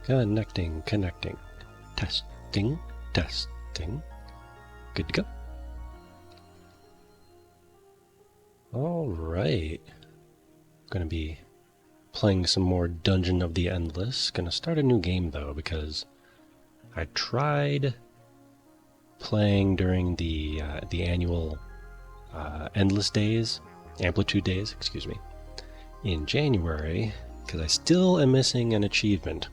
Connecting, connecting. Testing, testing. Good to go. Alright. Gonna be playing some more Dungeon of the Endless. Gonna start a new game though, because I tried playing during the annual Endless Days, Amplitude Days, excuse me, in January, because I still am missing an achievement.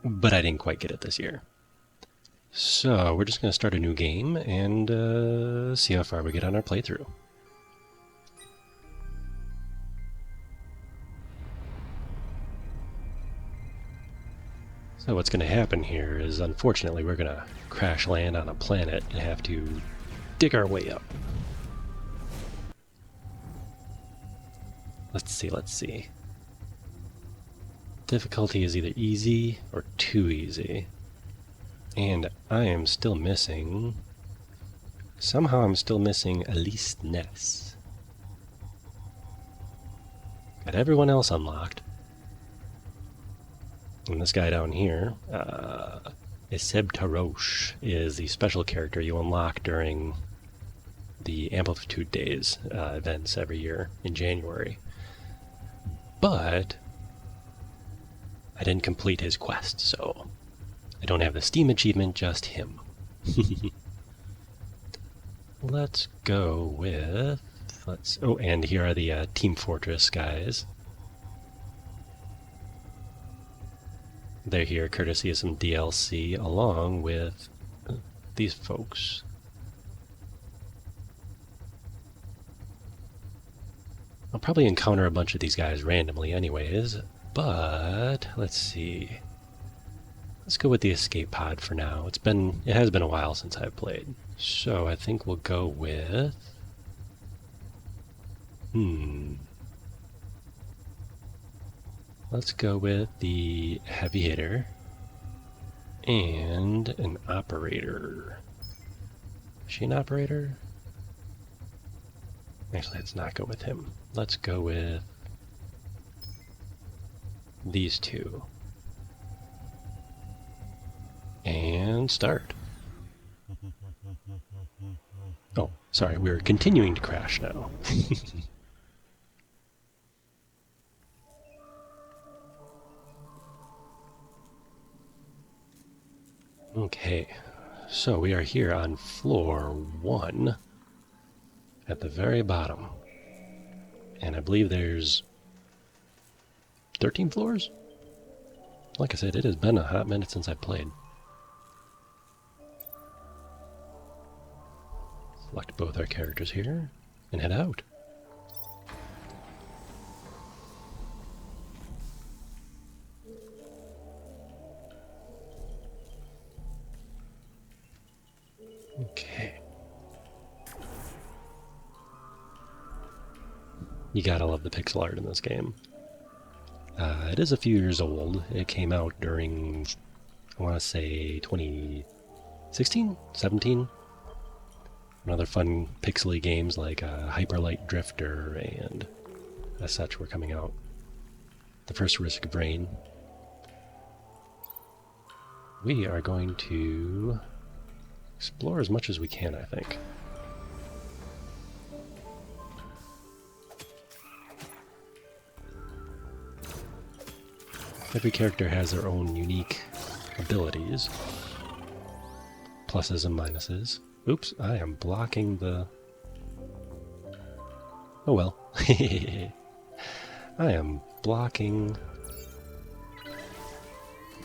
But I didn't quite get it this year. So we're just going to start a new game and see how far we get on our playthrough. So what's going to happen here is, unfortunately, we're going to crash land on a planet and have to dig our way up. Let's see. Difficulty is either easy or too easy. And I am still missing... Somehow I'm still missing Elise Ness. Got everyone else unlocked. And this guy down here, Iseb Tarosh, is the special character you unlock during the Amplitude Days events every year in January. But I didn't complete his quest, so I don't have the Steam achievement, just him. Let's go with... Oh, and here are the Team Fortress guys. They're here courtesy of some DLC, along with these folks. I'll probably encounter a bunch of these guys randomly anyways, but let's see. Let's go with the escape pod for now. It has been a while since I've played. So I think we'll go with... Let's go with the heavy hitter and an operator. Is she an operator? Actually, let's not go with him. Let's go with these two. And start. Oh, sorry, we're continuing to crash now. Okay, so we are here on floor 1 at the very bottom. And I believe there's 13 floors? Like I said, it has been a hot minute since I played. Select both our characters here and head out. Okay. You gotta love the pixel art in this game. It is a few years old. It came out during, I want to say, 2016? 17? And other fun pixely games like Hyper Light Drifter and as such were coming out. The first Risk of Rain. We are going to explore as much as we can, I think. Every character has their own unique abilities. Pluses and minuses. Oops, I am blocking the... Oh well. I am blocking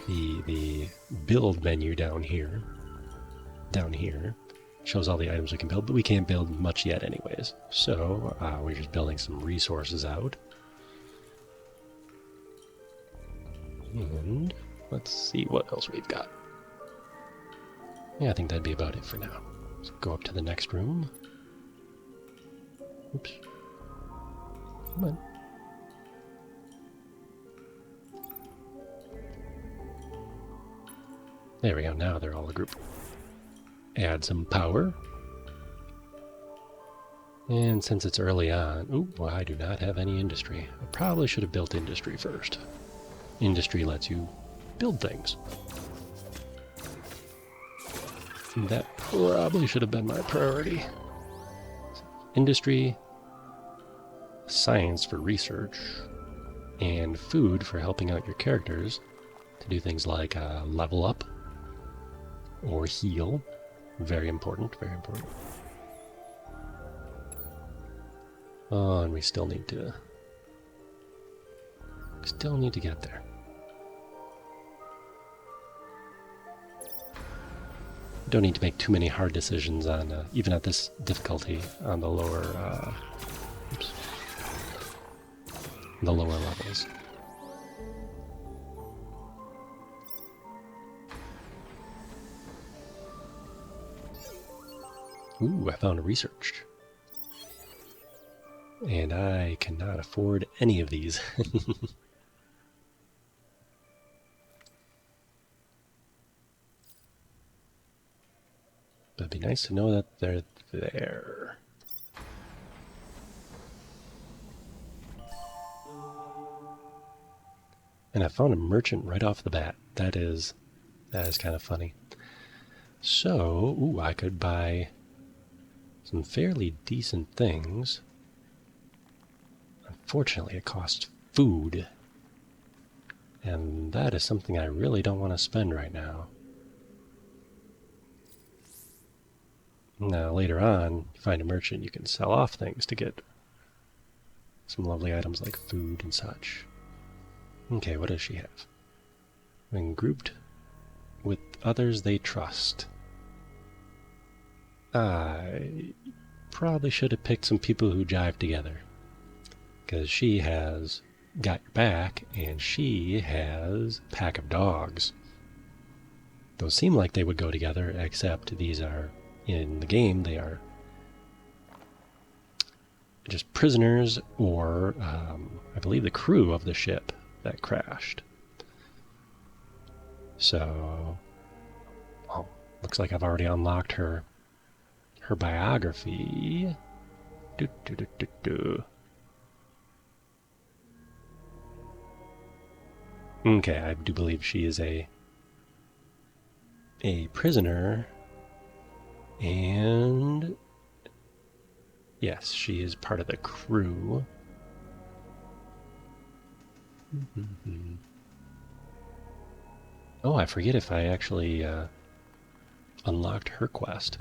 the build menu down here. Down here. Shows all the items we can build, but we can't build much yet anyways. So, we're just building some resources out. And let's see what else we've got. Yeah, I think that'd be about it for now. Let's go up to the next room. Oops. Come on. There we go, now they're all a group. Add some power. And since it's early on... Ooh, well, I do not have any industry. I probably should have built industry first. industry lets you build things. And that probably should have been my priority. Industry, science for research, and food for helping out your characters to do things like level up or heal. Very important, very important. Oh, and we still need to get there. Don't need to make too many hard decisions on, even at this difficulty, on the lower, the lower levels. Ooh, I found a research. And I cannot afford any of these. But it'd be nice to know that they're there. And I found a merchant right off the bat. That is kind of funny. So, ooh, I could buy some fairly decent things. Unfortunately, it costs food. And that is something I really don't want to spend right now. Now, later on, you find a merchant, you can sell off things to get some lovely items like food and such. Okay, what does she have? When grouped with others they trust. I probably should have picked some people who jive together. Because she has got your back, and she has pack of dogs. Those seem like they would go together, except these are, in the game, they are just prisoners or, I believe, the crew of the ship that crashed. So, oh, looks like I've already unlocked her biography. Okay, I do believe she is a prisoner, and yes, she is part of the crew. Oh, I forget if I actually unlocked her quest.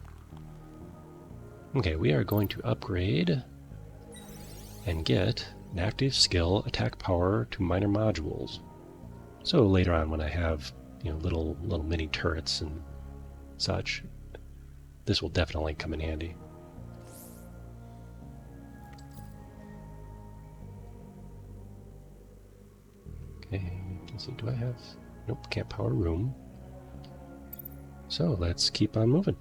Okay, we are going to upgrade and get an active skill, attack power to minor modules. So later on, when I have, you know, little mini turrets and such, this will definitely come in handy. Okay, let's see, do I have... Nope, can't power room. So let's keep on moving.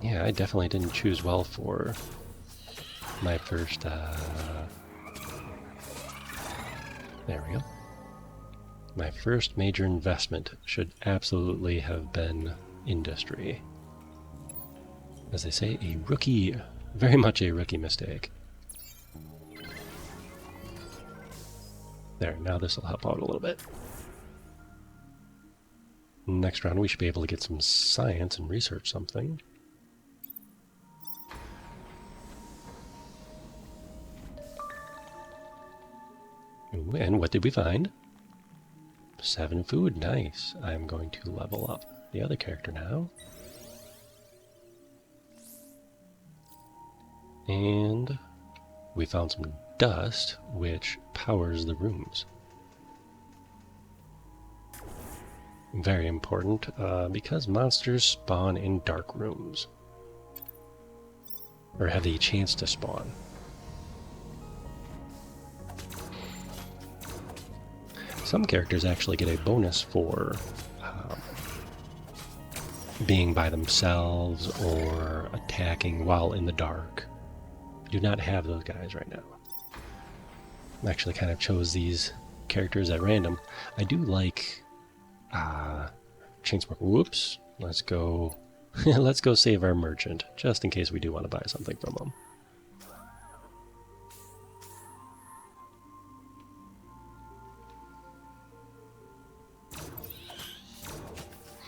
Yeah, I definitely didn't choose well for my first, there we go. My first major investment should absolutely have been industry. As they say, a rookie, very much a rookie mistake. There, now this will help out a little bit. Next round we should be able to get some science and research something. Ooh, and what did we find? 7 food, nice. I'm going to level up the other character now. And we found some dust, which powers the rooms. Very important, because monsters spawn in dark rooms. Or have the chance to spawn. Some characters actually get a bonus for being by themselves or attacking while in the dark. Do not have those guys right now. I actually kind of chose these characters at random. I do like Chainsmoker. Whoops. Let's go. Let's go save our merchant, just in case we do want to buy something from him.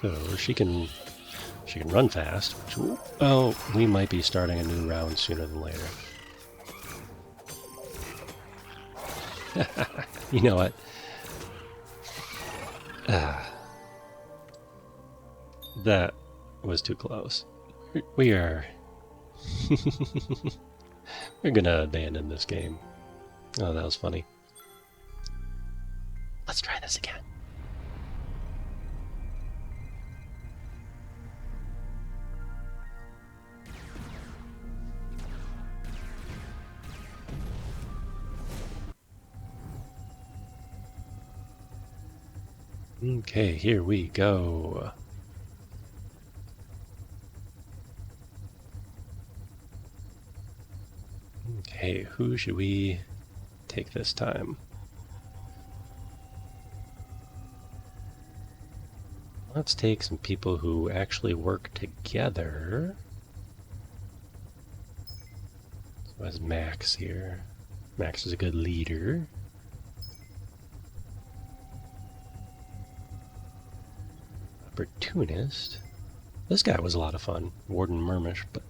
So she can run fast. Oh, we might be starting a new round sooner than later. You know what? That was too close. We are... We're gonna abandon this game. Oh, that was funny. Let's try this again. Okay, here we go. Okay, who should we take this time? Let's take some people who actually work together. So as Max here. Max is a good leader. Opportunist. This guy was a lot of fun, Warden Murmish, but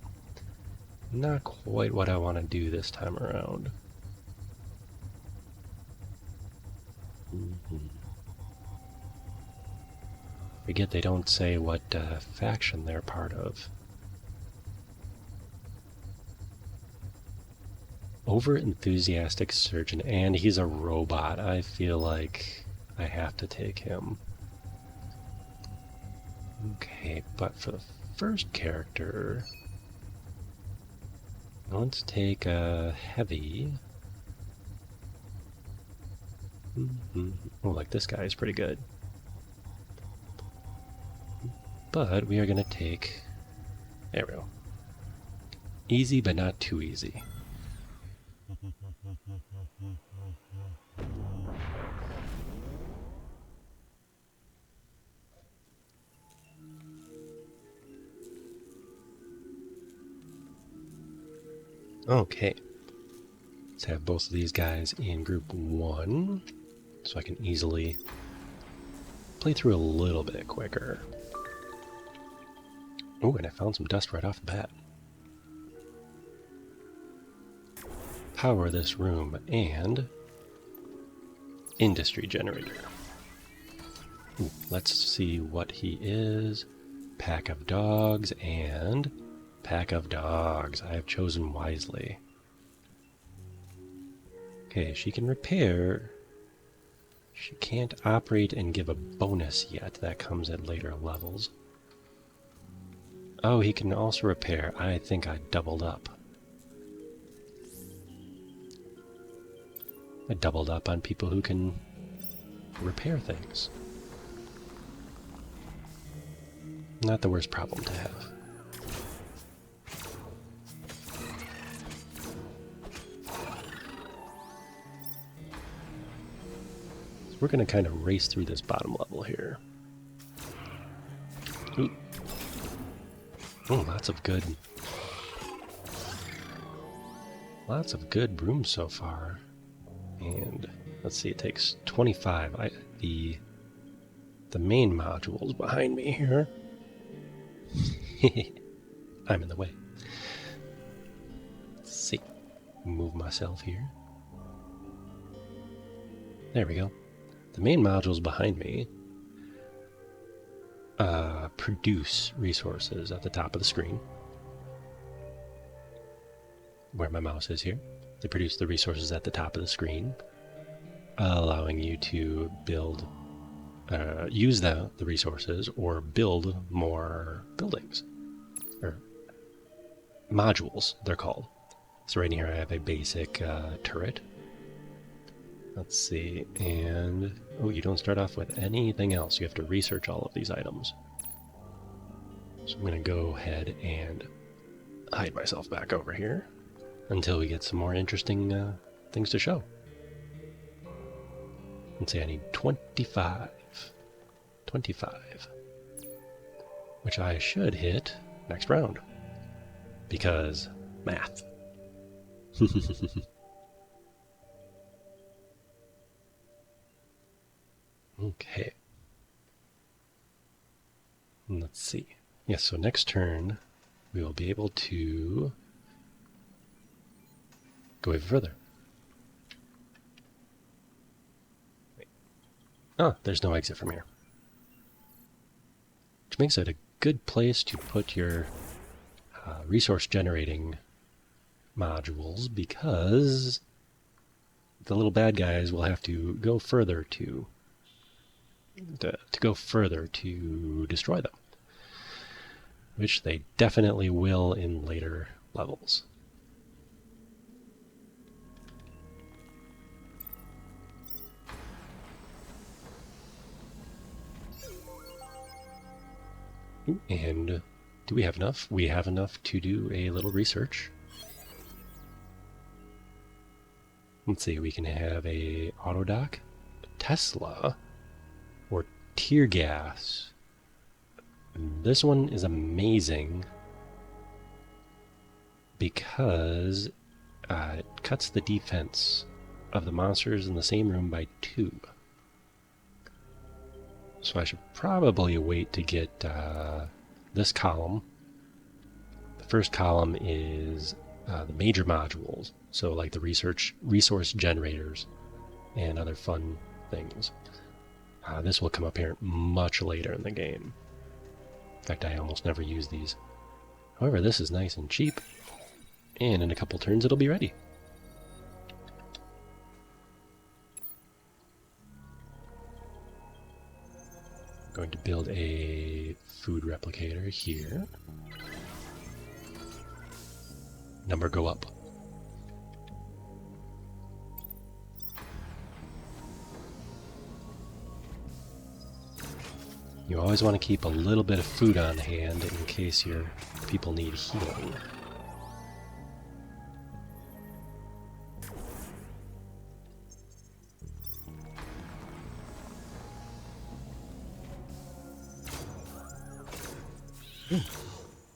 not quite what I want to do this time around. Forget they don't say what faction they're part of. Over-enthusiastic surgeon, and he's a robot. I feel like I have to take him. Okay, but for the first character, let's take a heavy. Oh, like this guy is pretty good. But we are going to take... There we go. Easy, but not too easy. Okay. Let's have both of these guys in group 1, so I can easily play through a little bit quicker. Oh, and I found some dust right off the bat. Power this room and industry generator. Ooh, let's see what he is. Pack of dogs and pack of dogs. I have chosen wisely. Okay, she can repair. She can't operate and give a bonus yet. That comes at later levels. Oh, he can also repair. I think I doubled up. I doubled up on people who can repair things. Not the worst problem to have. So we're going to kind of race through this bottom level here. Ooh. Oh, lots of good brooms so far. And let's see, it takes 25. The main module's behind me here. I'm in the way. Let's see. Move myself here. There we go. The main module's behind me. Produce resources at the top of the screen. Where my mouse is here. They produce the resources at the top of the screen, allowing you to build, use the resources or build more buildings. Or modules, they're called. So right here I have a basic turret. Let's see, and oh, you don't start off with anything else. You have to research all of these items. So I'm going to go ahead and hide myself back over here until we get some more interesting things to show. Let's see, I need 25. 25. Which I should hit next round. Because math. Okay. Let's see. Yes, so next turn we will be able to go even further. Wait. Oh, there's no exit from here. Which makes it a good place to put your resource generating modules, because the little bad guys will have to go further to go further to destroy them, which they definitely will in later levels. And do we have enough? We have enough to do a little research. Let's see, we can have a auto dock, Tesla, or tear gas. This one is amazing because it cuts the defense of the monsters in the same room by 2. So I should probably wait to get this column. The first column is the major modules, so like the resource generators and other fun things. This will come up here much later in the game. In fact, I almost never use these. However, this is nice and cheap, and in a couple turns it'll be ready. I'm going to build a food replicator here. Number go up. You always want to keep a little bit of food on hand in case your people need healing.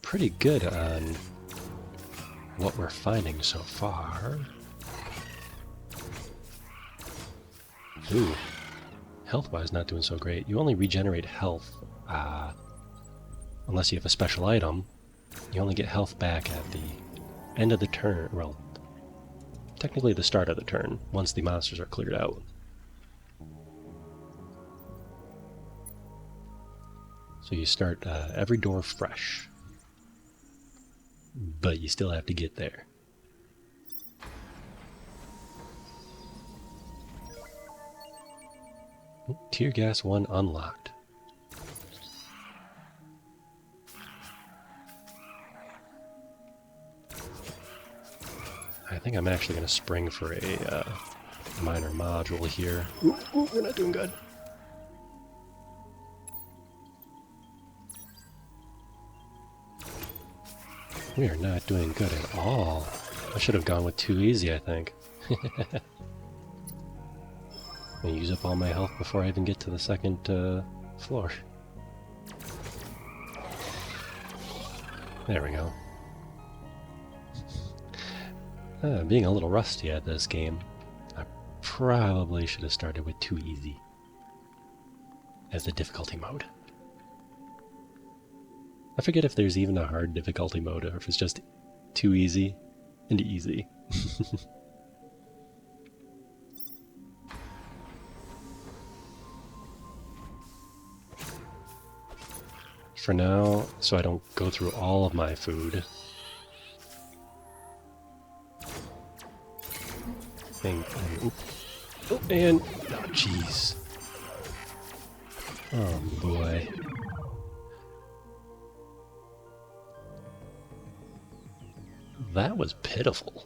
Pretty good on what we're finding so far. Ooh. Health-wise, not doing so great. You only regenerate health unless you have a special item. You only get health back at the end of the turn. Well, technically the start of the turn, once the monsters are cleared out. So you start every door fresh. But you still have to get there. Tear gas 1 unlocked. I think I'm actually going to spring for a minor module here. Ooh, we're not doing good. We are not doing good at all. I should have gone with too easy, I think. I use up all my health before I even get to the second floor. There we go. Being a little rusty at this game, I probably should have started with too easy as the difficulty mode. I forget if there's even a hard difficulty mode or if it's just too easy and easy. For now, so I don't go through all of my food. And oh, jeez. Oh boy. That was pitiful.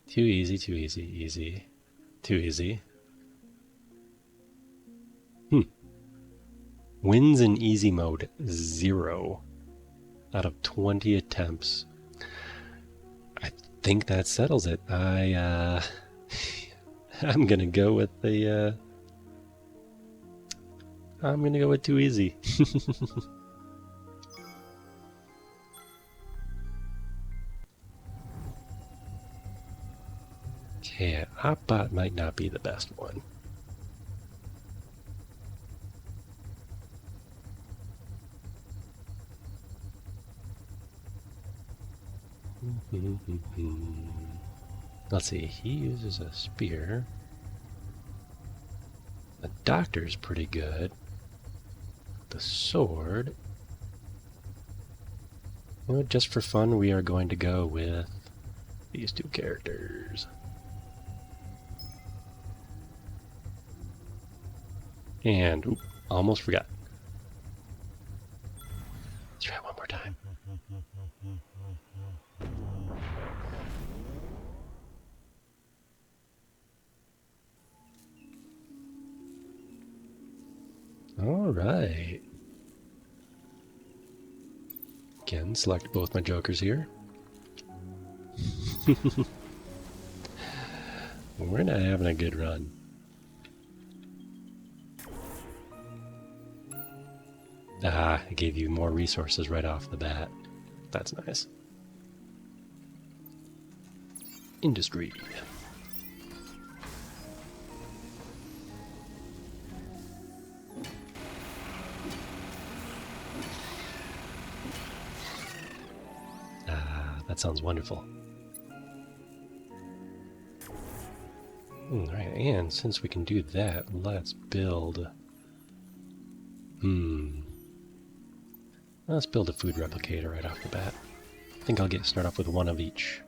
Too easy, too easy, easy. Too easy. Wins in easy mode, 0 out of 20 attempts. I think that settles it. I'm gonna go with the I'm gonna go with too easy. Okay, Opbot might not be the best one. Let's see, he uses a spear. The doctor's pretty good. The sword. You know, just for fun, we are going to go with these two characters. And, oop, almost forgot. Let's try it one more time. All right. Again, select both my jokers here. We're not having a good run. Ah, it gave you more resources right off the bat. That's nice. Industry. Ah, that sounds wonderful. Alright, and since we can do that, let's build... Let's build a food replicator right off the bat. I think I'll start off with one of each.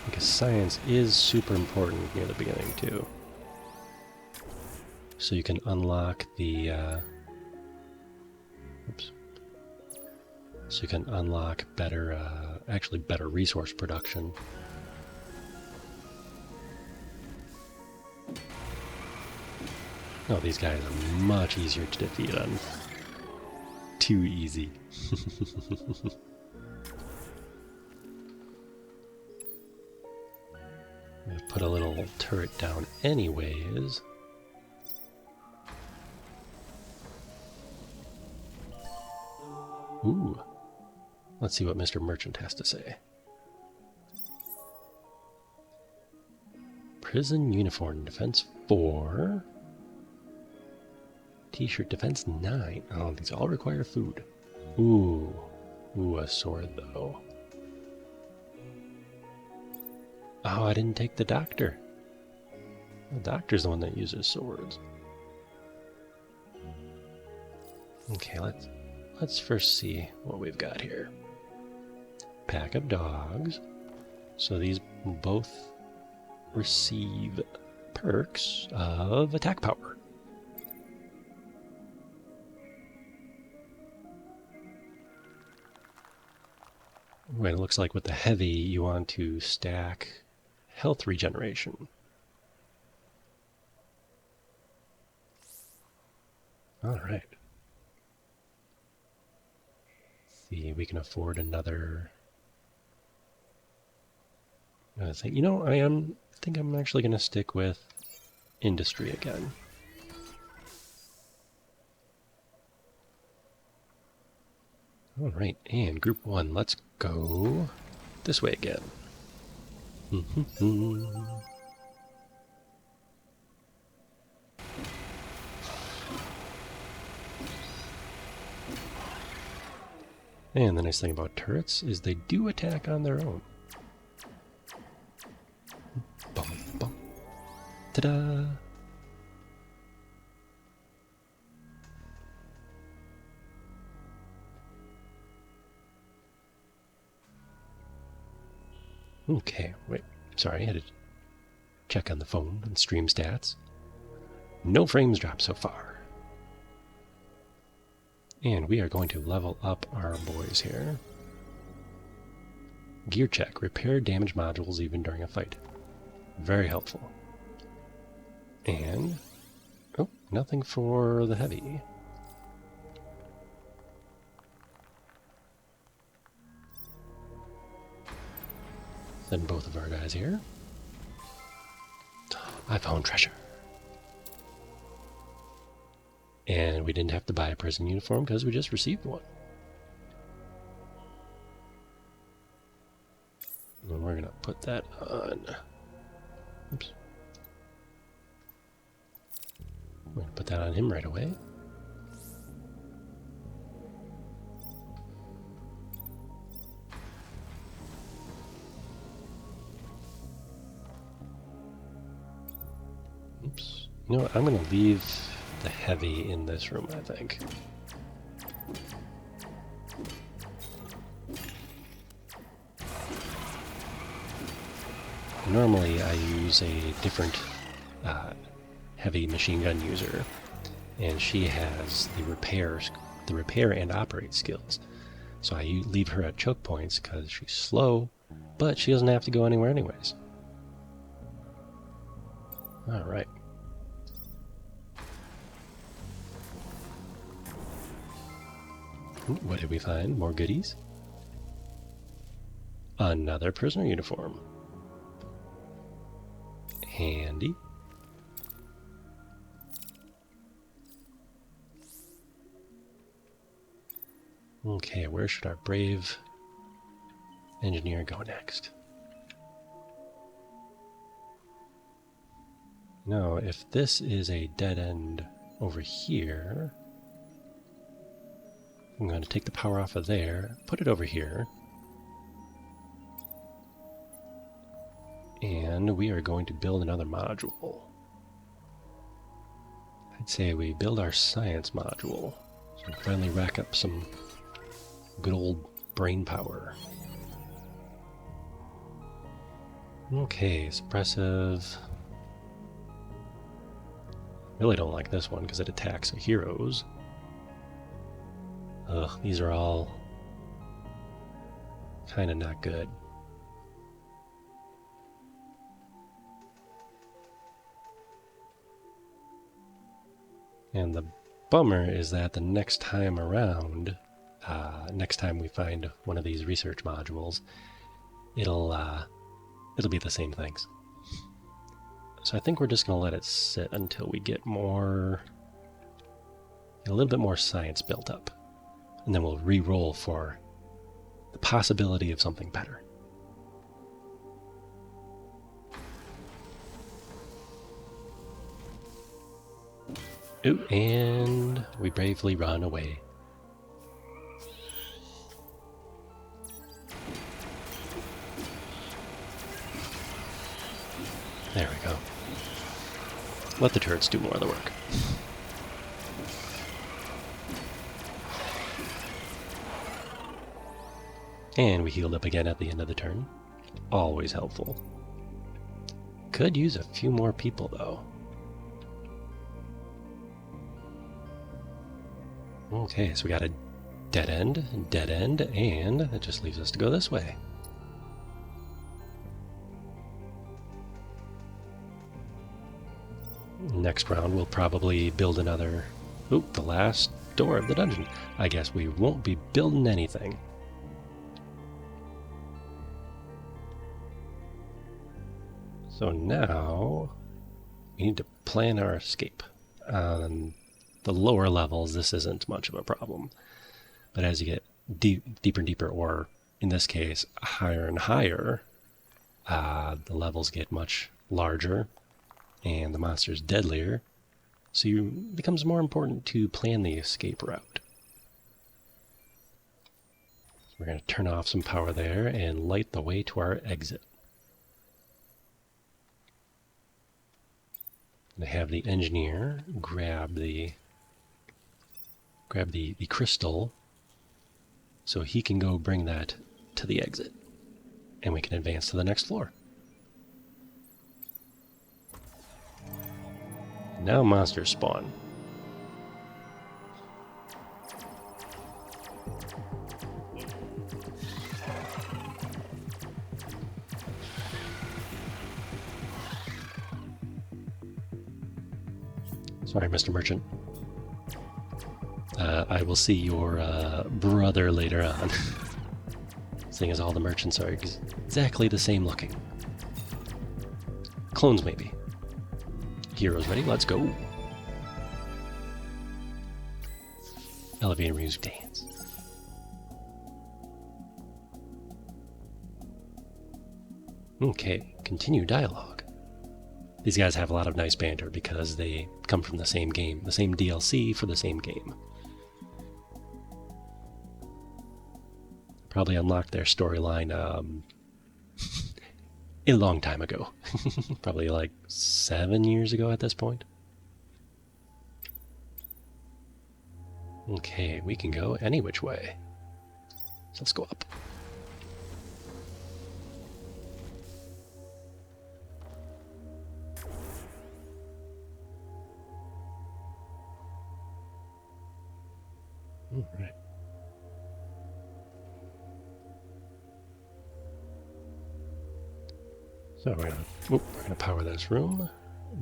Because science is super important near the beginning too. So you can unlock the... So you can unlock better, actually better resource production. Oh, these guys are much easier to defeat on. Too easy. I'm gonna put a little turret down anyways. Ooh. Let's see what Mr. Merchant has to say. Prison uniform, defense 4. T-shirt, defense 9. Oh, these all require food. Ooh. Ooh, a sword though. Oh, I didn't take the doctor. The doctor's the one that uses swords. Okay, let's first see what we've got here. Pack of dogs. So these both receive perks of attack power. Well, it looks like with the heavy, you want to stack health regeneration. All right. See, we can afford another thing. You know, I think I'm actually going to stick with industry again. All right, and group 1, let's go this way again. And the nice thing about turrets is they do attack on their own. Bum, bum. Ta-da! Okay, wait. Sorry, I had to check on the phone and stream stats. No frames dropped so far. And we are going to level up our boys here. Gear check. Repair damaged modules even during a fight. Very helpful. And... oh, nothing for the heavy. Send both of our guys here. I found treasure. And we didn't have to buy a prison uniform because we just received one. And we're going to put that on. Oops. We're going to put that on him right away. You know what? I'm going to leave the heavy in this room, I think. Normally I use a different heavy machine gun user, and she has the repair and operate skills. So I leave her at choke points because she's slow, but she doesn't have to go anywhere anyways. Alright. What did we find? More goodies? Another prisoner uniform. Handy. Okay, where should our brave engineer go next? No, if this is a dead end over here, I'm going to take the power off of there, put it over here, and we are going to build another module. I'd say we build our science module, so we can finally rack up some good old brain power. Okay, suppressive. Really don't like this one because it attacks heroes. Ugh, these are all kind of not good. And the bummer is that the next time around, next time we find one of these research modules, it'll be the same things. So I think we're just going to let it sit until we get a little bit more science built up. And then we'll re-roll for the possibility of something better. Ooh, and we bravely run away. There we go. Let the turrets do more of the work. And we healed up again at the end of the turn. Always helpful. Could use a few more people, though. Okay, so we got a dead end, and it just leaves us to go this way. Next round, we'll probably build another... Oop, the last door of the dungeon. I guess we won't be building anything. So now, we need to plan our escape. On the lower levels, this isn't much of a problem. But as you get deeper and deeper, or in this case, higher and higher, the levels get much larger, and the monster's deadlier. So it becomes more important to plan the escape route. So we're going to turn off some power there and light the way to our exit. And have the engineer grab the crystal so he can go bring that to the exit. And we can advance to the next floor. Now monsters spawn. Sorry, Mr. Merchant. I will see your brother later on. Seeing as all the merchants are exactly the same looking. Clones, maybe. Heroes ready? Let's go. Elevator music dance. Okay, continue dialogue. These guys have a lot of nice banter because they come from the same game, the same DLC for the same game. Probably unlocked their storyline a long time ago. Probably like 7 years ago at this point. Okay, we can go any which way. So let's go up. All right. So we're gonna power this room,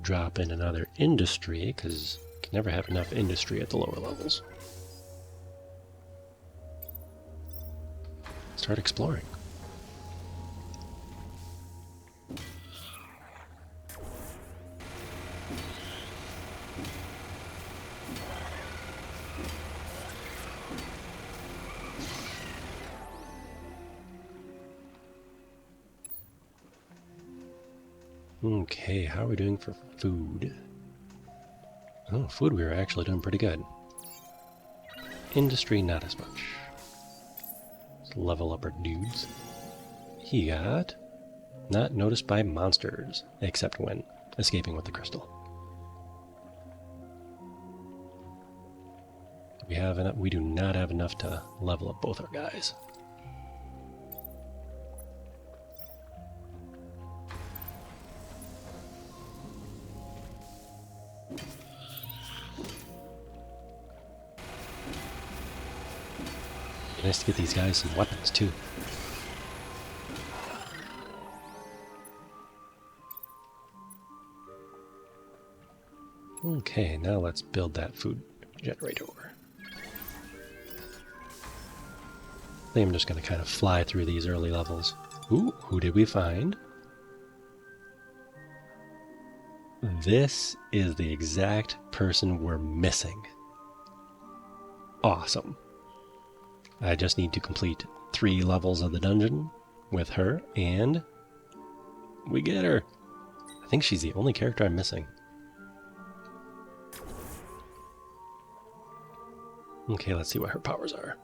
drop in another industry, because you can never have enough industry at the lower levels. Start exploring. Okay, how are we doing for food? Oh, food we were actually doing pretty good. Industry, not as much. Let's level up our dudes. He got not noticed by monsters, except when escaping with the crystal. We have enough. We do not have enough to level up both our guys. Nice to get these guys some weapons too. Okay, now let's build that food generator. I think I'm just going to kind of fly through these early levels. Ooh, who did we find? This is the exact person we're missing. Awesome. I just need to complete 3 levels of the dungeon with her, and we get her. I think she's the only character I'm missing. Okay, let's see what her powers are.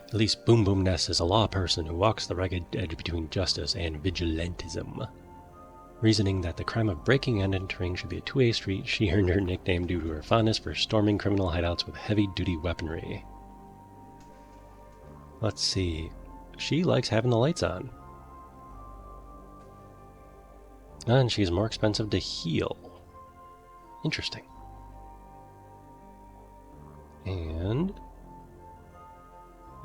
At least Boom Boom Ness is a law person who walks the ragged edge between justice and vigilantism. Reasoning that the crime of breaking and entering should be a two-way street, she earned her nickname due to her fondness for storming criminal hideouts with heavy-duty weaponry. Let's see. She likes having the lights on. And she's more expensive to heal. Interesting. And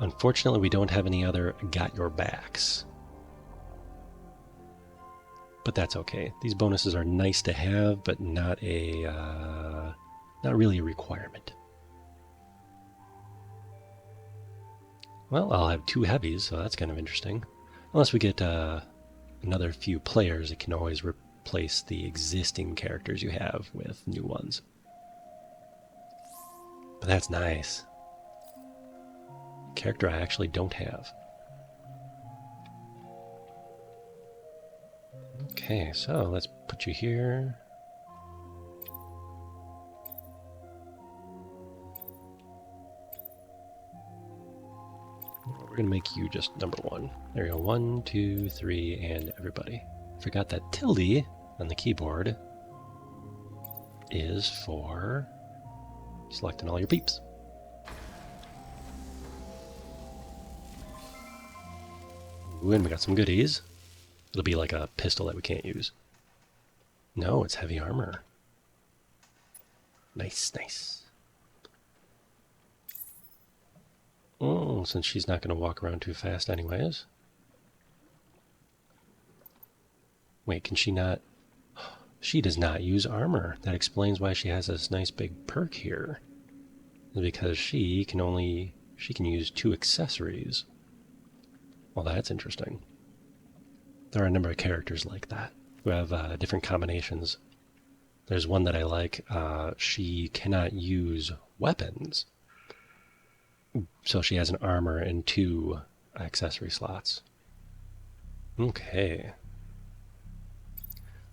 unfortunately, we don't have any other got your backs. But that's okay. These bonuses are nice to have, but not really a requirement. Well, I'll have 2 heavies, so that's kind of interesting. Unless we get another few players, it can always replace the existing characters you have with new ones. But that's nice. Character I actually don't have. Okay, so let's put you here. We're going to make you just number 1. There you go. 1, 2, 3, and everybody. Forgot that tilde on the keyboard is for selecting all your peeps. Ooh, and we got some goodies. It'll be like a pistol that we can't use. No, it's heavy armor. Nice, nice. Oh, since she's not going to walk around too fast anyways. Wait, can she not? She does not use armor. That explains why she has this nice big perk here. Because she can use 2 accessories. Well, that's interesting. There are a number of characters like that who have different combinations. There's one that I like. She cannot use weapons. So she has an armor and 2 accessory slots. Okay.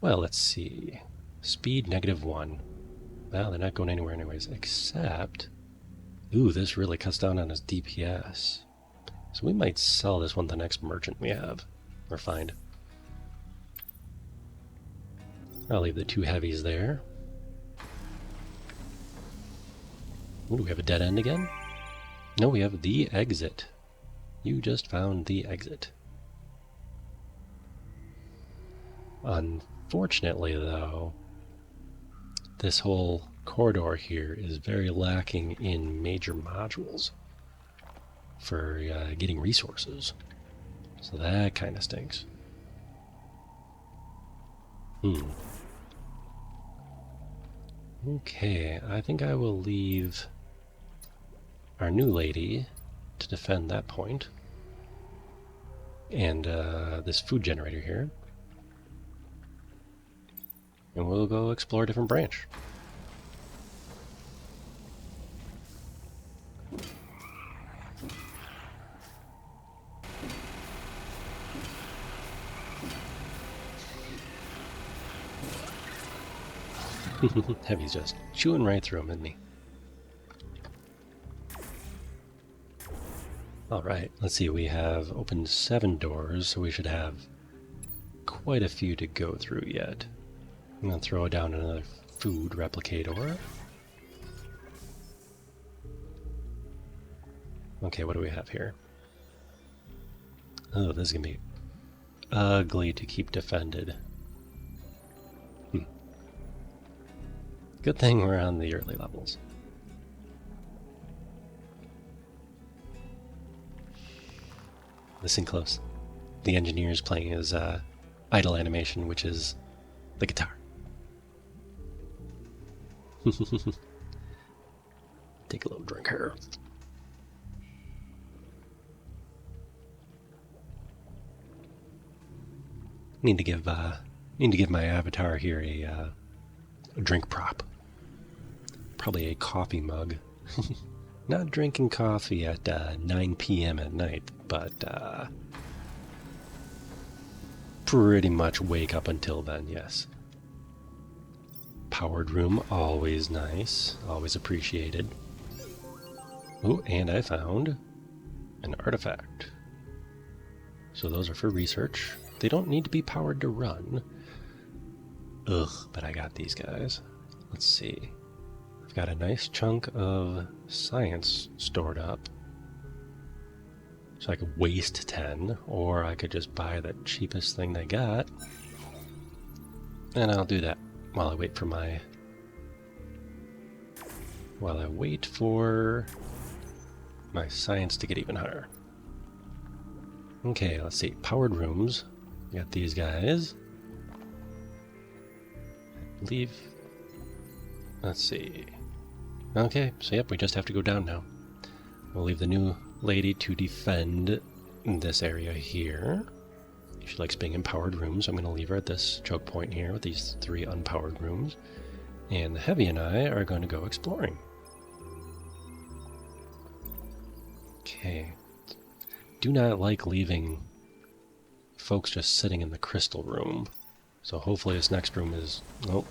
Well, let's see. Speed -1. Well, they're not going anywhere anyways, except... Ooh, this really cuts down on his DPS. So we might sell this one to the next merchant we have. Or find. I'll leave the 2 heavies there. Ooh, do we have a dead end again? No, we have the exit. You just found the exit. Unfortunately, though, this whole corridor here is very lacking in major modules for getting resources. So that kind of stinks. Okay, I think I will leave our new lady to defend that point. And this food generator here. And we'll go explore a different branch. Heavy's just chewing right through him, isn't he? Alright, let's see, we have opened 7 doors, so we should have quite a few to go through yet. I'm going to throw down another food replicator. Okay, what do we have here? Oh, this is going to be ugly to keep defended. Good thing we're on the early levels. Listen close. The engineer is playing his idle animation, which is the guitar. Take a little drink here. Need to give my avatar here a drink prop. Probably a coffee mug. Not drinking coffee at 9 p.m. at night, but pretty much wake up until then, yes. Powered room, always nice, always appreciated. Oh, and I found an artifact. So those are for research. They don't need to be powered to run. Ugh, but I got these guys. Let's see. I've got a nice chunk of science stored up. So I could waste 10, or I could just buy the cheapest thing they got. And I'll do that while I wait for my... While I wait for my science to get even higher. Okay, let's see. Powered rooms. We got these guys. I believe... Let's see. Okay, so yep, we just have to go down now. We'll leave the new lady to defend this area here. She likes being in powered rooms. I'm going to leave her at this choke point here with these 3 unpowered rooms. And the Heavy and I are going to go exploring. Okay. Do not like leaving folks just sitting in the crystal room. So hopefully this next room is... Nope.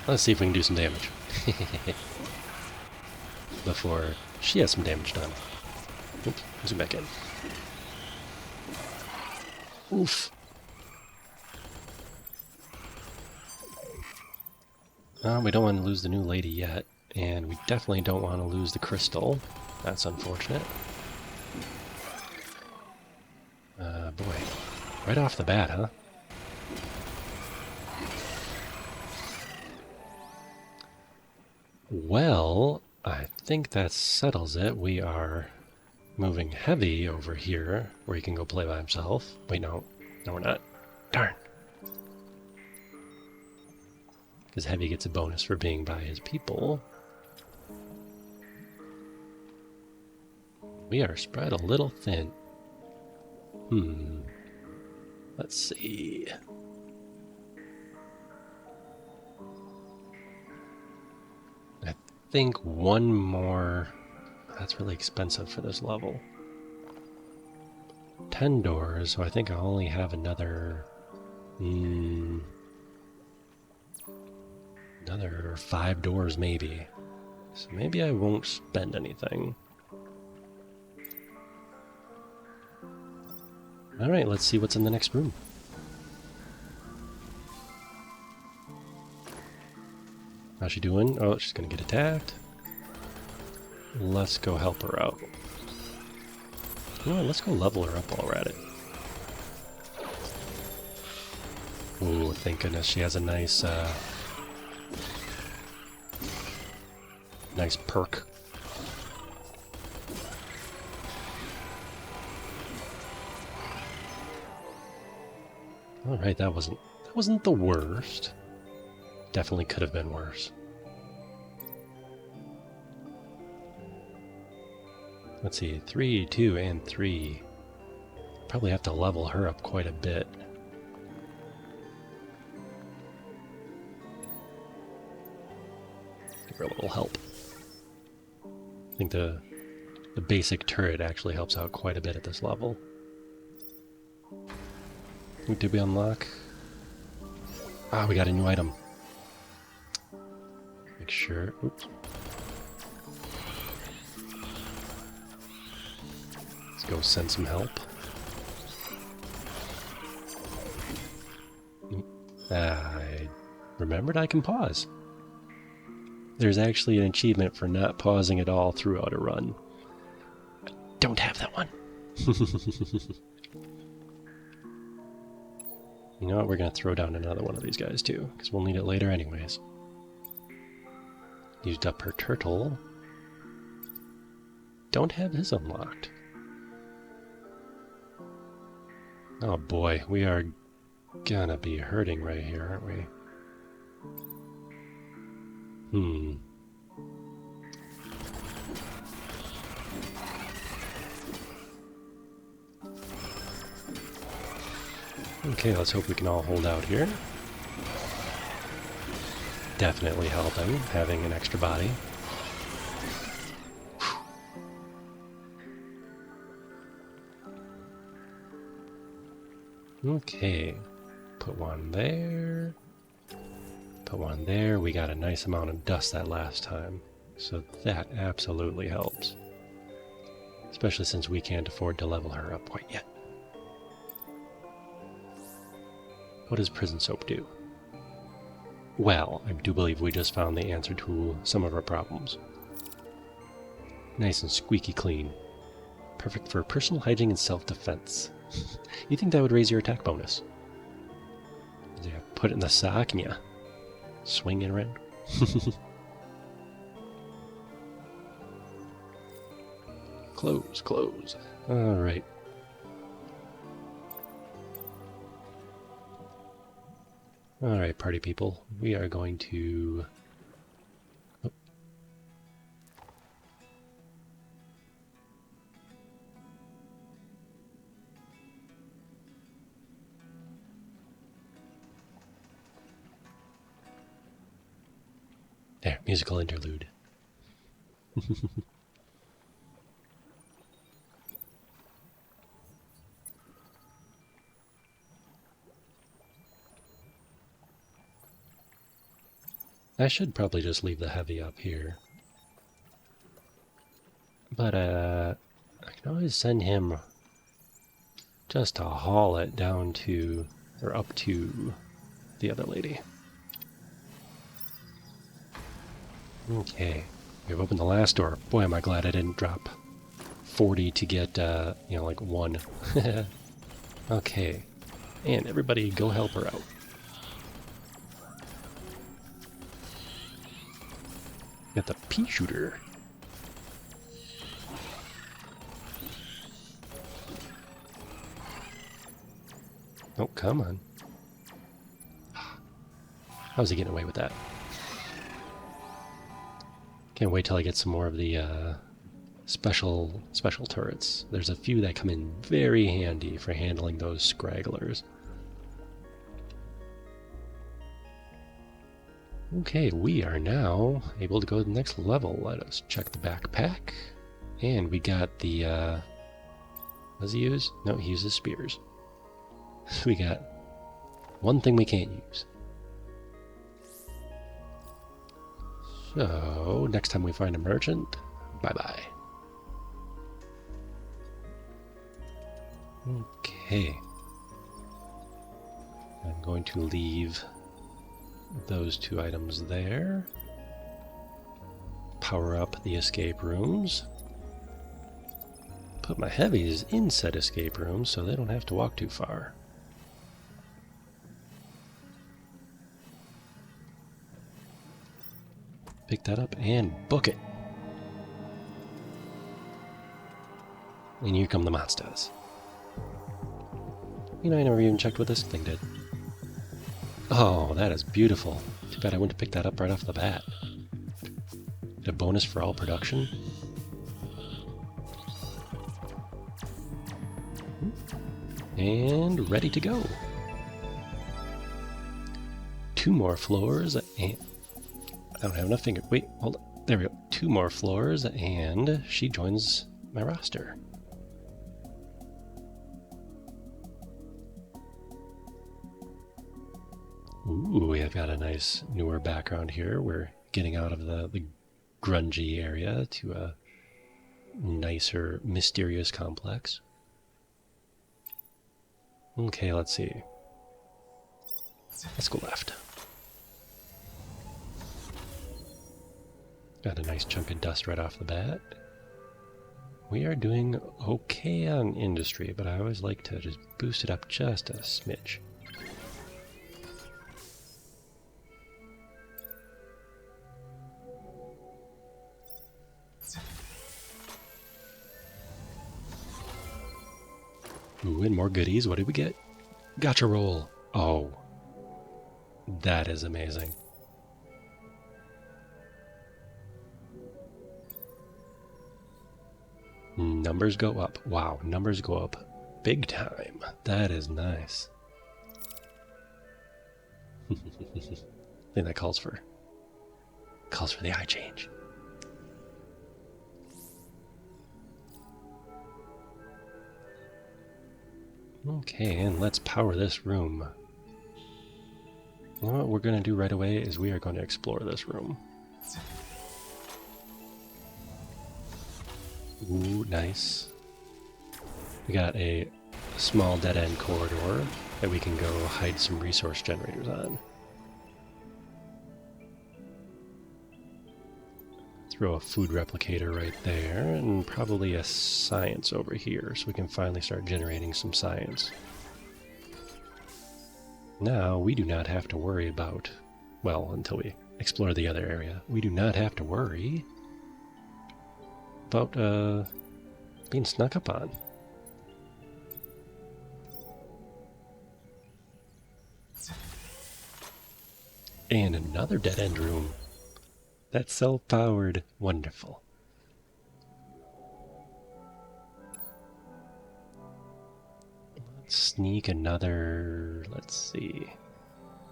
Let's see if we can do some damage. Before she has some damage done. Oops, zoom back in. Oof. We don't want to lose the new lady yet, and we definitely don't want to lose the crystal. That's unfortunate. Boy. Right off the bat, huh? Well, I think that settles it. We are moving Heavy over here, where he can go play by himself. Wait, no. No, we're not. Darn. Because Heavy gets a bonus for being by his people. We are spread a little thin. Let's see. I think one more... That's really expensive for this level. 10 doors, so I think I'll only have another... Another 5 doors, maybe. So maybe I won't spend anything. Alright, let's see what's in the next room. How's she doing? Oh, she's gonna get attacked. Let's go help her out. You know what, let's go level her up while we're at it. Ooh, thank goodness she has a nice, nice perk. Alright, that wasn't the worst. Definitely could have been worse. Let's see, 3, 2, and 3. Probably have to level her up quite a bit. Give her a little help. I think the basic turret actually helps out quite a bit at this level. What did we unlock? Ah, we got a new item. Make sure. Oops. Let's go send some help. I remembered I can pause. There's actually an achievement for not pausing at all throughout a run. I don't have that one. You know what, we're going to throw down another one of these guys too, because we'll need it later anyways. Used up her turtle. Don't have his unlocked. Oh boy, we are gonna be hurting right here, aren't we? Okay, let's hope we can all hold out here. Definitely helping, having an extra body. Okay, put one there. Put one there. We got a nice amount of dust that last time, so that absolutely helps. Especially since we can't afford to level her up quite yet. What does prison soap do? Well, I do believe we just found the answer to some of our problems. Nice and squeaky clean. Perfect for personal hygiene and self-defense. You think that would raise your attack bonus? Yeah, put it in the sock and yeah, swing it around. Close, close. Alright. Alright, party people. We are going to... Oh. There, musical interlude. I should probably just leave the heavy up here. But, I can always send him just to haul it down to, or up to, the other lady. Okay, we've opened the last door. Boy, am I glad I didn't drop 40 to get, you know, like 1. Okay, and everybody go help her out. Got the pea shooter. Oh, come on. How's he getting away with that? Can't wait till I get some more of the special turrets. There's a few that come in very handy for handling those scragglers. Okay, we are now able to go to the next level. Let us check the backpack. And we got the, what does he use? No, he uses spears. We got one thing we can't use. So, next time we find a merchant, bye-bye. Okay. I'm going to leave those 2 items there. power up the escape rooms. Put my heavies in said escape rooms so they don't have to walk too far. Pick that up and book it. And here come the monsters. You know, I never even checked what this thing did. Oh, that is beautiful. Too bad I went to pick that up right off the bat. A bonus for all production. And ready to go. 2 more floors and... I don't have enough finger. Wait, hold on. There we go. 2 more floors and she joins my roster. Ooh, we have got a nice newer background here. We're getting out of the grungy area to a nicer, mysterious complex. Okay, let's see. Let's go left. Got a nice chunk of dust right off the bat. We are doing okay on industry, but I always like to just boost it up just a smidge. Ooh, and more goodies. What did we get? Gotcha roll. Oh, that is amazing. Numbers go up. Wow, numbers go up big time. That is nice. I think that calls for the eye change. Okay, and let's power this room. You know what we're going to do right away is we are going to explore this room. Ooh, nice. We got a small dead-end corridor that we can go hide some resource generators on. Throw a food replicator right there, and probably a science over here, so we can finally start generating some science. Now, we do not have to worry about, well, until we explore the other area, we do not have to worry about being snuck up on. And another dead-end room. That's self-powered. Wonderful. Let's sneak another... Let's see.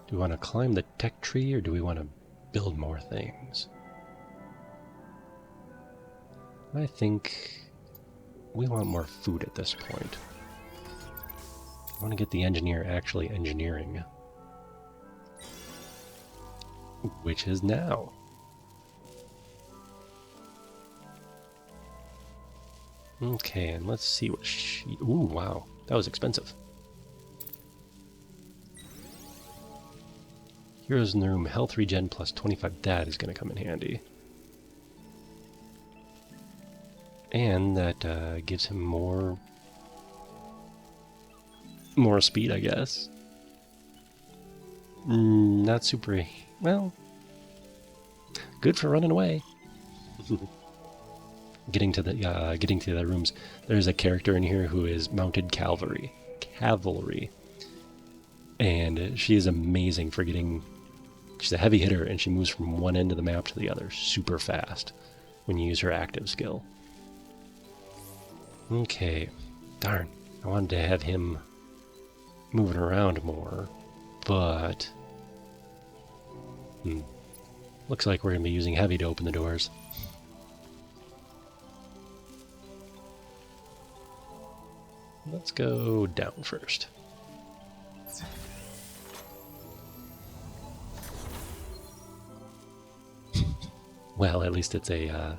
Do we want to climb the tech tree or do we want to build more things? I think we want more food at this point. I want to get the engineer actually engineering. Which is now. Okay, and let's see what she... Ooh, wow. That was expensive. Heroes in the room, health regen plus 25. That is going to come in handy. And that gives him more speed, I guess. Not super... Well, good for running away. Getting to the rooms. There's a character in here who is mounted cavalry, and she is amazing for getting. She's a heavy hitter, and she moves from one end of the map to the other super fast when you use her active skill. Okay, darn. I wanted to have him moving around more, but looks like we're going to be using heavy to open the doors. Let's go down first. Well, at least it's a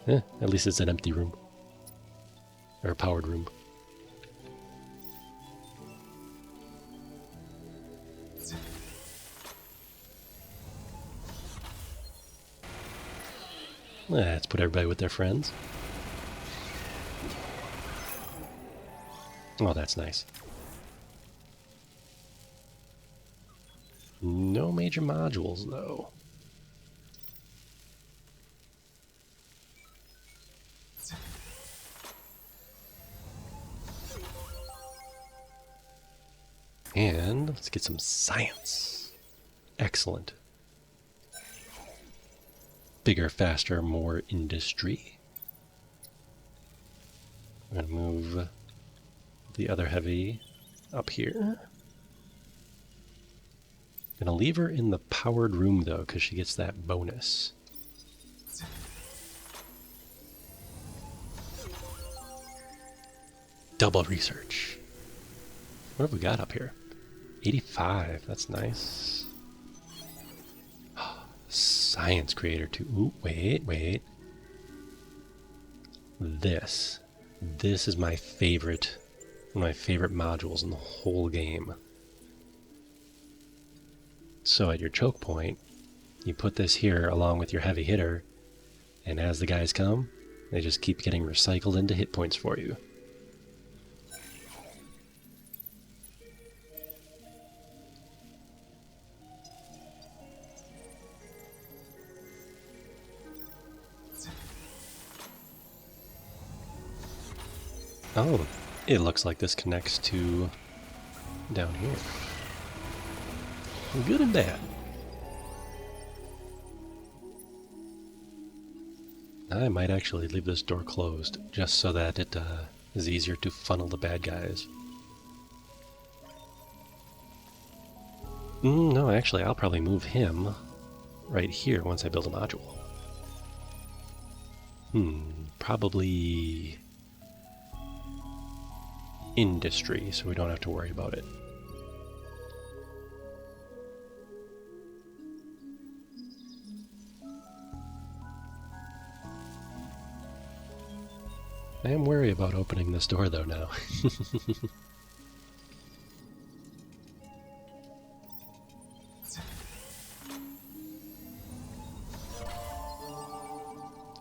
at least it's an empty room. Or a powered room. Let's put everybody with their friends. Oh, that's nice. No major modules, though. And let's get some science. Excellent. Bigger, faster, more industry. I'm going to move the other heavy up here. Going to leave her in the powered room, though, because she gets that bonus. Double research. What have we got up here? 85. That's nice. Science creator, too. Ooh, wait. This is my favorite, one of my favorite modules in the whole game. So at your choke point, you put this here along with your heavy hitter, and as the guys come, they just keep getting recycled into hit points for you. Oh, it looks like this connects to down here. Good and bad. I might actually leave this door closed, just so that it is easier to funnel the bad guys. No, actually, I'll probably move him right here once I build a module. Probably industry, so we don't have to worry about it. I am wary about opening this door, though, now.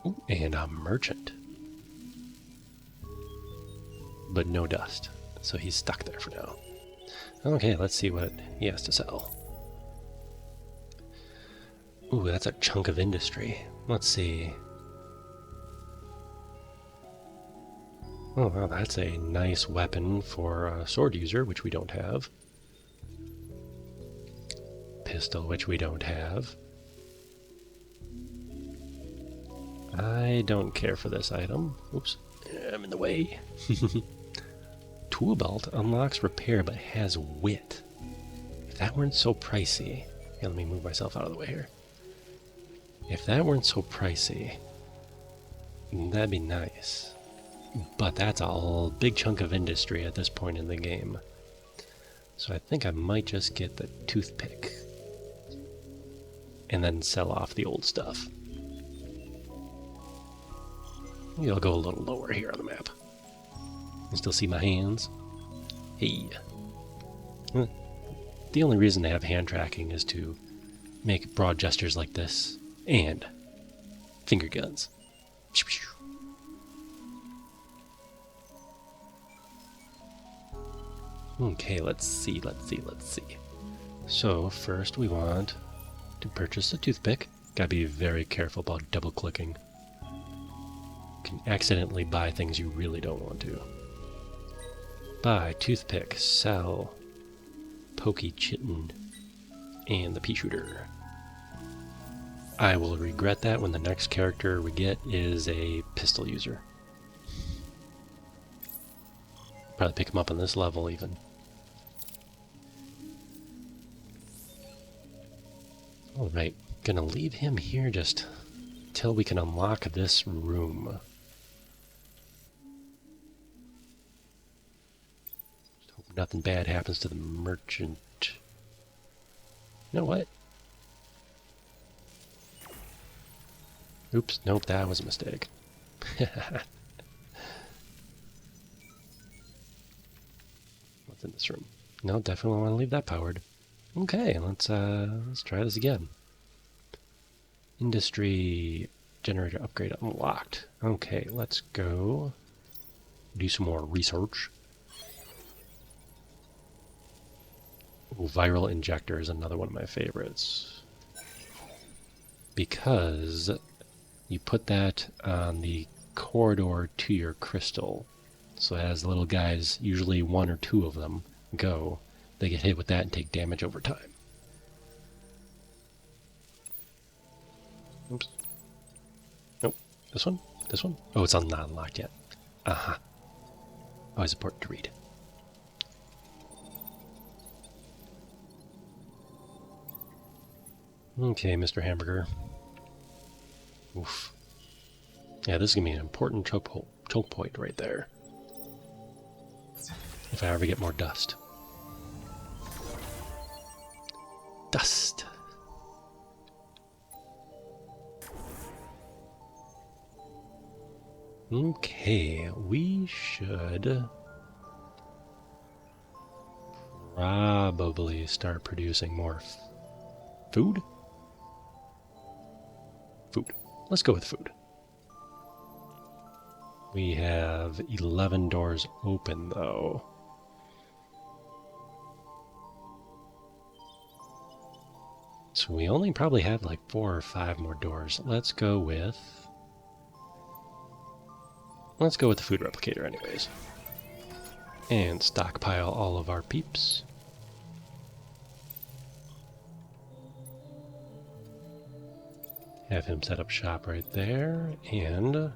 Ooh, and a merchant. But no dust, so he's stuck there for now. Okay, let's see what he has to sell. Ooh, that's a chunk of industry. Let's see. Oh, wow, that's a nice weapon for a sword user, which we don't have. Pistol, which we don't have. I don't care for this item. Oops, I'm in the way. Tool belt unlocks repair but has wit. If that weren't so pricey... Here, let me move myself out of the way here. If that weren't so pricey, that'd be nice. But that's a big chunk of industry at this point in the game. So I think I might just get the toothpick. And then sell off the old stuff. Maybe I'll go a little lower here on the map. You still see my hands? Hey. The only reason they have hand tracking is to make broad gestures like this. And finger guns. Okay, let's see. So first we want to purchase a toothpick. Gotta be very careful about double clicking. You can accidentally buy things you really don't want to. Buy toothpick, sell pokey chitin, and the pea shooter. I will regret that when the next character we get is a pistol user. Probably pick him up on this level even. Alright, gonna leave him here just till we can unlock this room. Just hope nothing bad happens to the merchant. You know what? Oops, nope, that was a mistake. What's in this room? No, definitely want to leave that powered. Okay, let's try this again. Industry Generator upgrade unlocked. Okay, let's go do some more research. Ooh, viral injector is another one of my favorites. Because you put that on the corridor to your crystal. So as little guys, usually one or two of them, go, they get hit with that and take damage over time. Oops. Nope. This one? This one? Oh, it's not unlocked yet. Uh-huh. Always important to read. Okay, Mr. Hamburger. Oof. Yeah, this is going to be an important choke point right there. If I ever get more dust. Dust! Okay, we should probably start producing more food? Food. Let's go with food. We have 11 doors open, though. So we only probably have like 4 or 5 more doors. Let's go with the food replicator anyways. And stockpile all of our peeps. Have him set up shop right there, and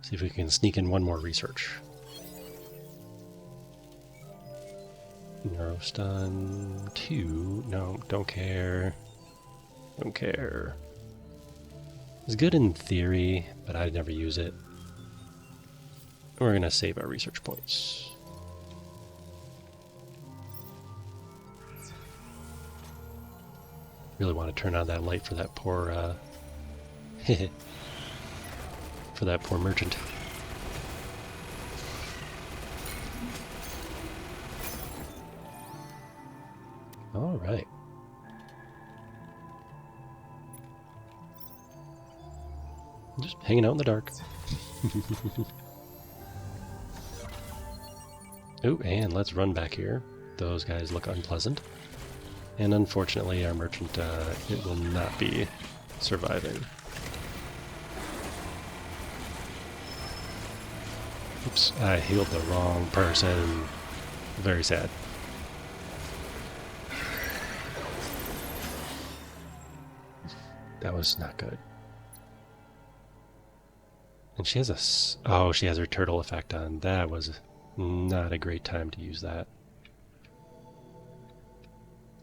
see if we can sneak in one more research. Neurostun 2. No, don't care. Don't care. It's good in theory, but I'd never use it. We're going to save our research points. Really want to turn on that light for that poor, for that poor merchant. All right. Just hanging out in the dark. Oh, and let's run back here. Those guys look unpleasant. And unfortunately, our merchant, it will not be surviving. Oops, I healed the wrong person. Very sad. That was not good. And she has she has her turtle effect on. That was not a great time to use that.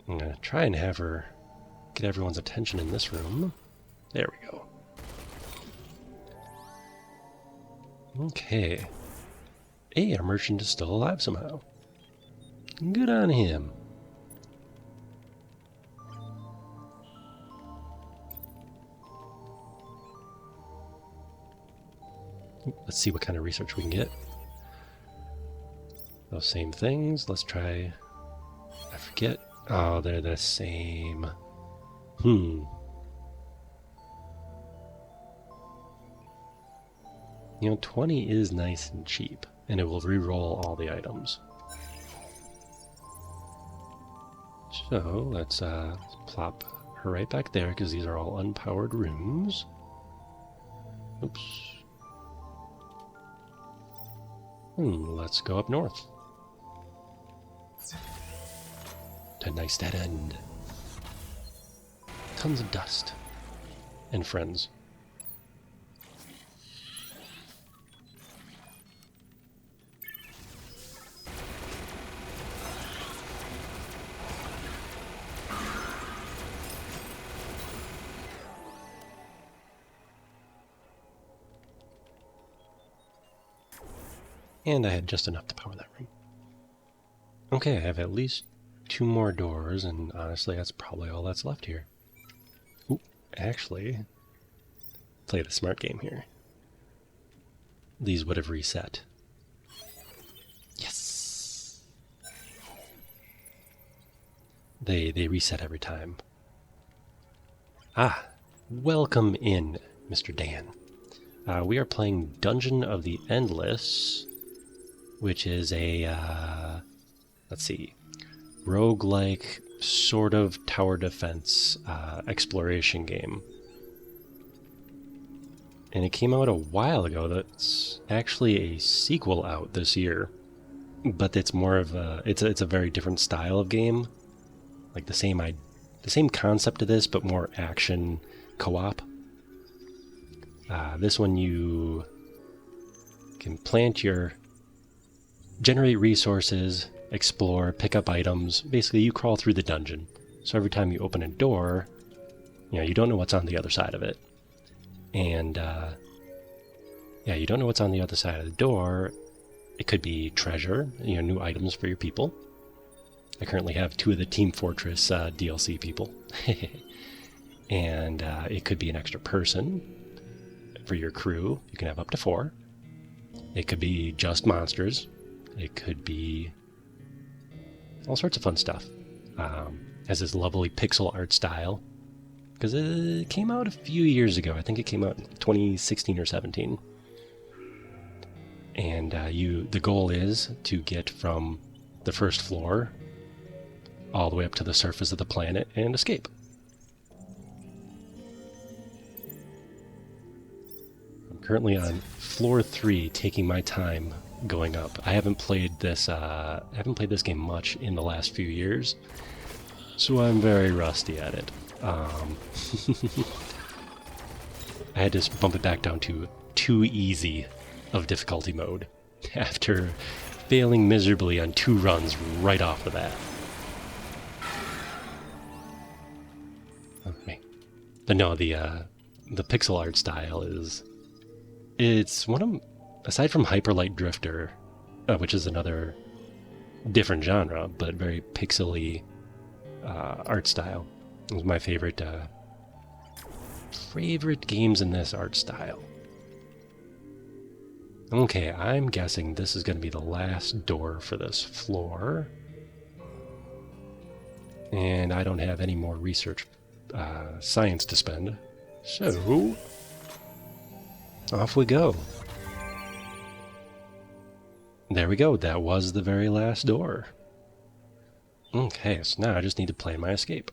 I'm going to try and have her get everyone's attention in this room. There we go. Okay. Hey, our merchant is still alive somehow. Good on him. Let's see what kind of research we can get. Those same things. Let's try... I forget. Oh, they're the same. You know, 20 is nice and cheap, and it will re-roll all the items. So, let's plop her right back there, because these are all unpowered rooms. Oops. Let's go up north. To nice dead end. Tons of dust. And friends. And I had just enough to power that room. Okay, I have at least 2 more doors, and honestly, that's probably all that's left here. Ooh, actually, play the smart game here. These would have reset. Yes! They reset every time. Ah, welcome in, Mr. Dan. We are playing Dungeon of the Endless, which is a, let's see, roguelike sort of tower defense exploration game. And it came out a while ago. That's actually a sequel out this year, but it's more of a it's a very different style of game, like the same concept of this, but more action co-op. This one you can generate resources, explore, pick up items. Basically, you crawl through the dungeon. So every time you open a door, you don't know what's on the other side of it. And, you don't know what's on the other side of the door. It could be treasure, new items for your people. I currently have 2 of the Team Fortress DLC people. And it could be an extra person for your crew. You can have up to 4. It could be just monsters. It could be all sorts of fun stuff. Has this lovely pixel art style. Because it came out a few years ago. I think it came out in 2016 or 17. And the goal is to get from the first floor all the way up to the surface of the planet and escape. I'm currently on floor 3, taking my time going up. I haven't played this game much in the last few years, so I'm very rusty at it. I had to bump it back down to too easy of difficulty mode after failing miserably on 2 runs right off the bat. Okay. But no, the pixel art style it's one of, aside from Hyper Light Drifter, which is another different genre, but very pixely art style. It was my favorite games in this art style. Okay, I'm guessing this is going to be the last door for this floor. And I don't have any more research science to spend. So, off we go. There we go, that was the very last door. Okay, so now I just need to plan my escape.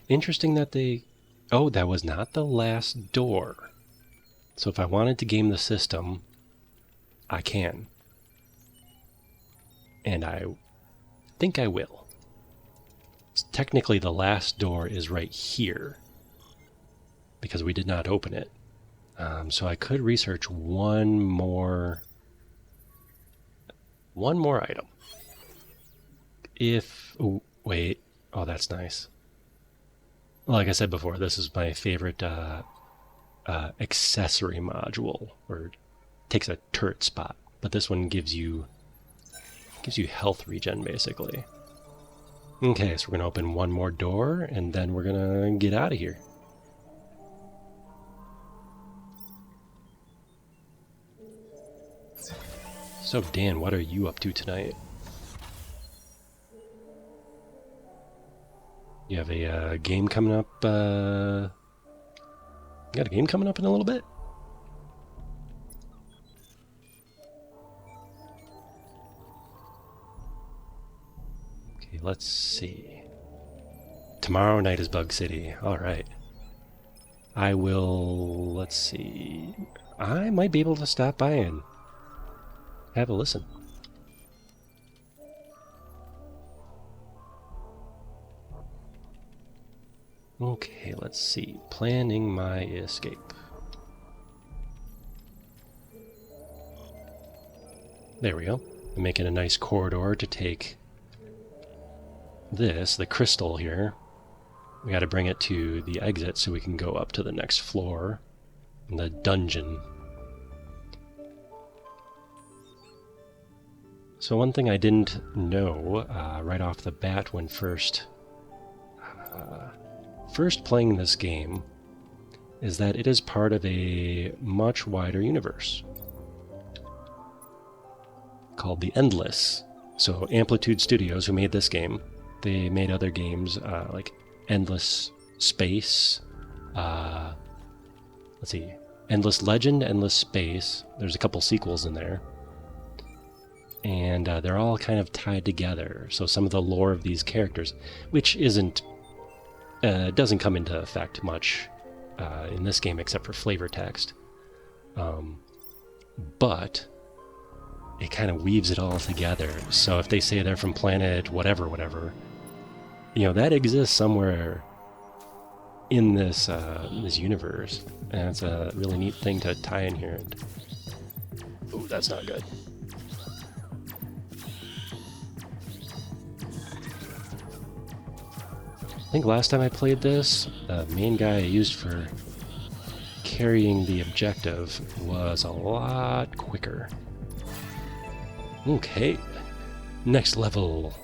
Interesting that that was not the last door. So if I wanted to game the system, I can. And I think I will. Technically, the last door is right here, because we did not open it. So I could research one more item. Oh, wait. Oh, that's nice. Like I said before, this is my favorite accessory module, or takes a turret spot. But this one gives you health regen, basically. Okay, so we're going to open one more door, and then we're going to get out of here. So, Dan, what are you up to tonight? You have a game coming up, you got a game coming up in a little bit? Okay, let's see. Tomorrow night is Bug City. Alright. Let's see. I might be able to stop by and have a listen. Okay, let's see. Planning my escape. There we go. I'm making a nice corridor to take the crystal here. We gotta bring it to the exit so we can go up to the next floor in the dungeon. So one thing I didn't know right off the bat when first playing this game is that it is part of a much wider universe called The Endless. So Amplitude Studios, who made this game, they made other games like Endless Space, let's see, Endless Legend, Endless Space. There's a couple sequels in there. And they're all kind of tied together. So some of the lore of these characters, which doesn't come into effect much in this game except for flavor text. But it kind of weaves it all together. So if they say they're from planet whatever, that exists somewhere in this this universe, and it's a really neat thing to tie in here. Oh, that's not good. I think last time I played this, the main guy I used for carrying the objective was a lot quicker. Okay, next level.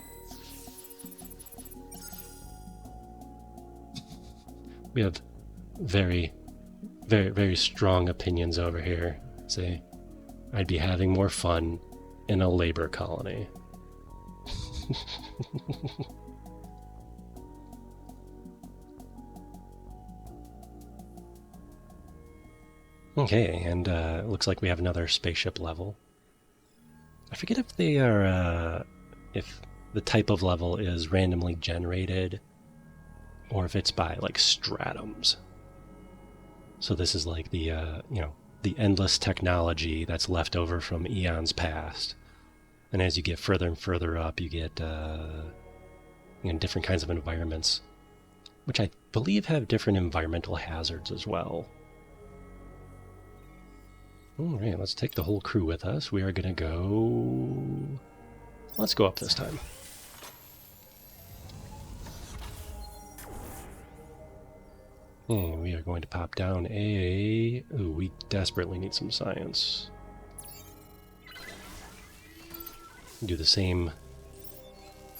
We have very, very, very strong opinions over here. Say, I'd be having more fun in a labor colony. Okay, and it looks like we have another spaceship level. I forget if they are, if the type of level is randomly generated, or if it's by like stratums. So this is like the the endless technology that's left over from eons past, and as you get further and further up, you get different kinds of environments, which I believe have different environmental hazards as well. All right, let's take the whole crew with us. We are going to go... Let's go up this time. And we are going to pop down a... Ooh, we desperately need some science. Do the same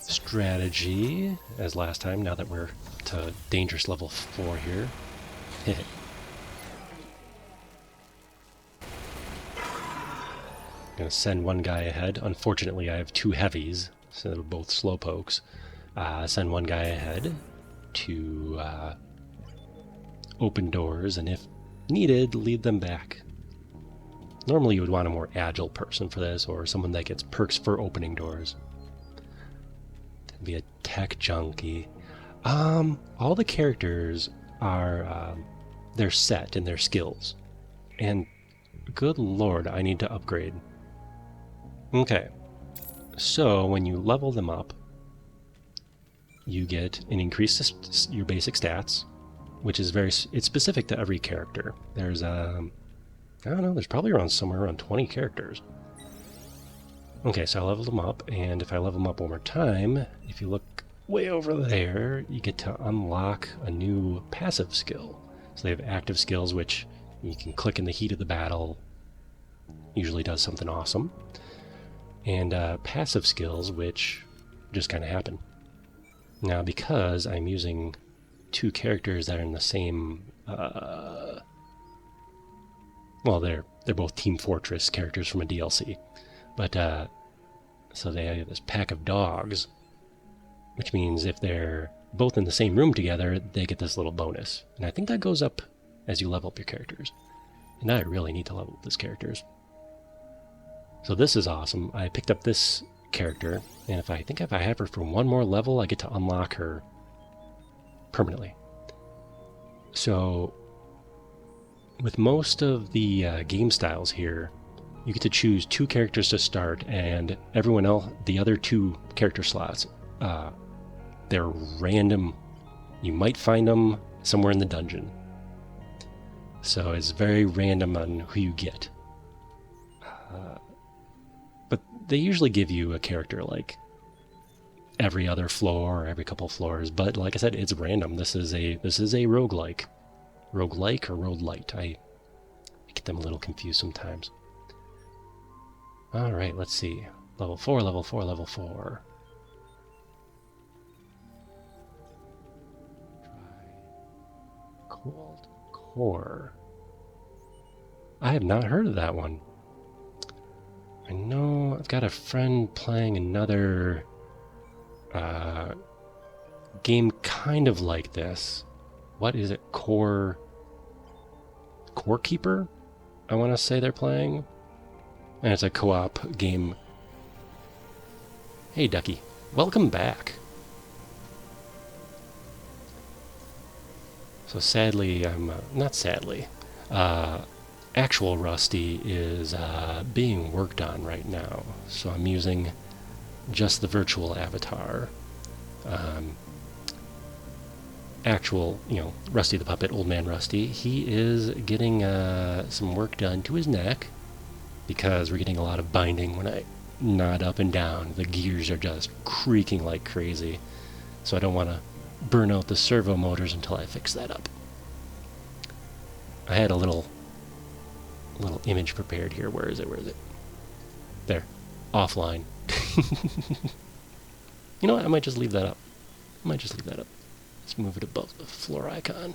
strategy as last time, now that we're to dangerous level 4 here. Gonna send one guy ahead. Unfortunately, I have 2 heavies, so they're both slowpokes. Send one guy ahead to open doors, and if needed, lead them back. Normally, you would want a more agile person for this, or someone that gets perks for opening doors. That'd be a tech junkie. All the characters are they're set in their skills, and good lord, I need to upgrade. Okay, so when you level them up, you get an increase to your basic stats, which is it's specific to every character. There's I don't know, there's probably somewhere around 20 characters. Okay, so I leveled them up, and if I level them up one more time, if you look way over there, you get to unlock a new passive skill. So they have active skills, which you can click in the heat of the battle, usually does something awesome. And passive skills, which just kind of happen. Now, because I'm using 2 characters that are in the same... well, they're both Team Fortress characters from a DLC. But, so they have this pack of dogs, which means if they're both in the same room together, they get this little bonus. And I think that goes up as you level up your characters. And I really need to level up these characters. So this is awesome. I picked up this character, and if I have her for one more level, I get to unlock her permanently. So with most of the game styles here, you get to choose 2 characters to start, and everyone else, the other 2 character slots, they're random. You might find them somewhere in the dungeon. So it's very random on who you get. But they usually give you a character like every other floor or every couple floors. But like I said, it's random. This is a roguelike. Roguelike or roguelite. I get them a little confused sometimes. Alright, let's see. Level 4, level 4, level 4. Cold Core. I have not heard of that one. I know I've got a friend playing another game kind of like this. What is it? Core Core Keeper, I want to say they're playing. And it's a co-op game. Hey, Ducky. Welcome back. So sadly, not sadly, actual Rusty is being worked on right now. So I'm using just the virtual avatar. Actual, Rusty the Puppet, Old Man Rusty, he is getting some work done to his neck because we're getting a lot of binding when I nod up and down. The gears are just creaking like crazy. So I don't want to burn out the servo motors until I fix that up. I had a little image prepared here. Where is it? There. Offline. You know what? I might just leave that up. Let's move it above the floor icon.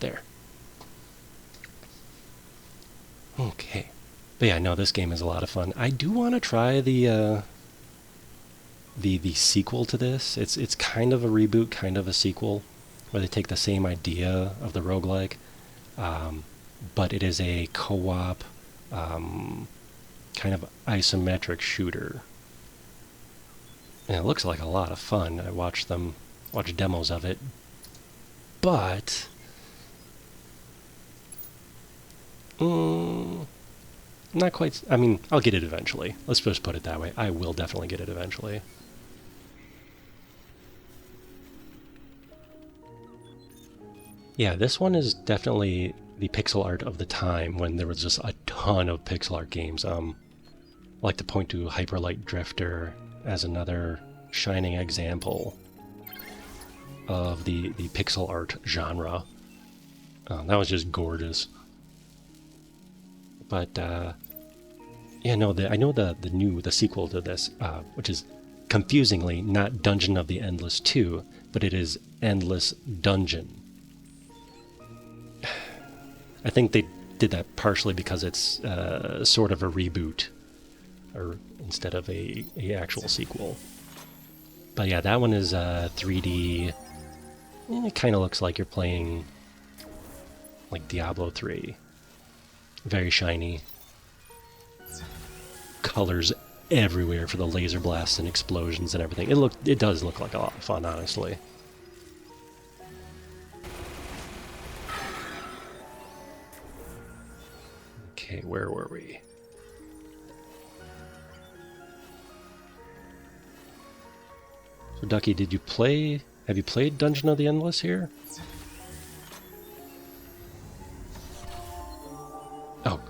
There. Okay. But yeah, no, this game is a lot of fun. I do want to try the sequel to this. It's kind of a reboot, kind of a sequel, where they take the same idea of the roguelike, but it is a co-op kind of isometric shooter. And it looks like a lot of fun. I watched demos of it, but not quite. I mean, I'll get it eventually. Let's just put it that way. I will definitely get it eventually. Yeah, this one is definitely the pixel art of the time when there was just a ton of pixel art games. I like to point to Hyper Light Drifter as another shining example of the pixel art genre. That was just gorgeous. But yeah, no, I know the sequel to this, which is confusingly not Dungeon of the Endless 2, but it is Endless Dungeon. I think they did that partially because it's sort of a reboot, or instead of a actual sequel. But yeah, that one is 3D. It kind of looks like you're playing like Diablo 3. Very shiny. Colors everywhere for the laser blasts and explosions and everything. It does look like a lot of fun, honestly. Okay, where were we? So Ducky, have you played Dungeon of the Endless here? Oh,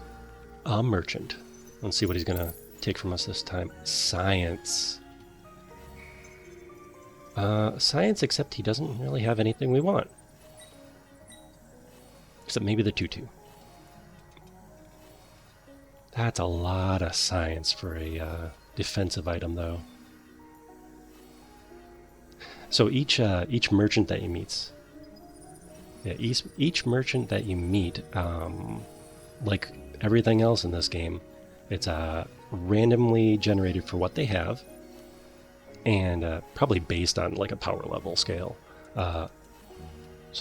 a merchant. Let's see what he's gonna take from us this time. Science. Science, except he doesn't really have anything we want. Except maybe the tutu. That's a lot of science for a defensive item, though. So each merchant that you meet, each merchant that you meet, like everything else in this game, it's randomly generated for what they have, and probably based on like a power level scale. So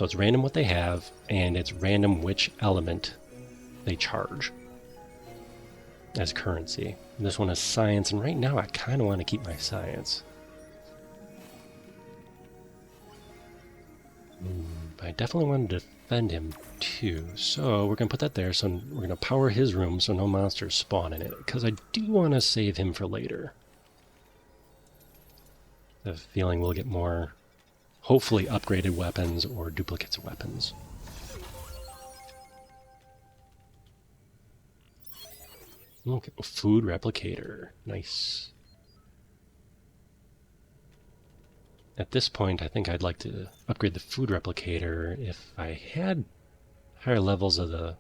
it's random what they have, and it's random which element they charge as currency. And this one is science, and right now I kind of want to keep my science. But I definitely want to defend him too, so we're going to put that there. So we're going to power his room so no monsters spawn in it, because I do want to save him for later. I have a feeling we'll get more, hopefully, upgraded weapons or duplicates of weapons. Okay, food replicator. Nice. At this point, I think I'd like to upgrade the food replicator. If I had higher levels of the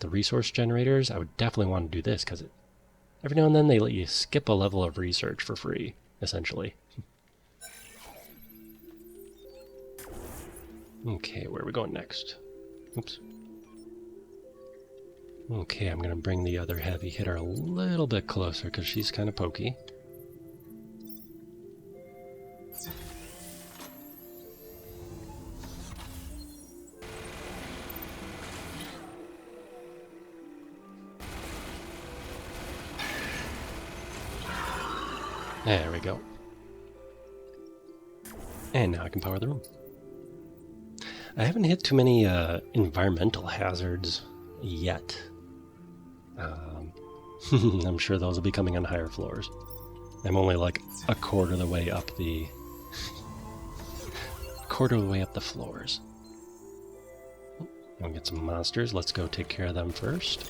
resource generators, I would definitely want to do this, because every now and then they let you skip a level of research for free, essentially. Okay, where are we going next? Oops. Okay, I'm going to bring the other heavy hitter a little bit closer, because she's kind of pokey. There we go. And now I can power the room. I haven't hit too many environmental hazards yet. I'm sure those will be coming on higher floors. I'm only like a quarter of the way up the floors. I'll get some monsters. Let's go take care of them first.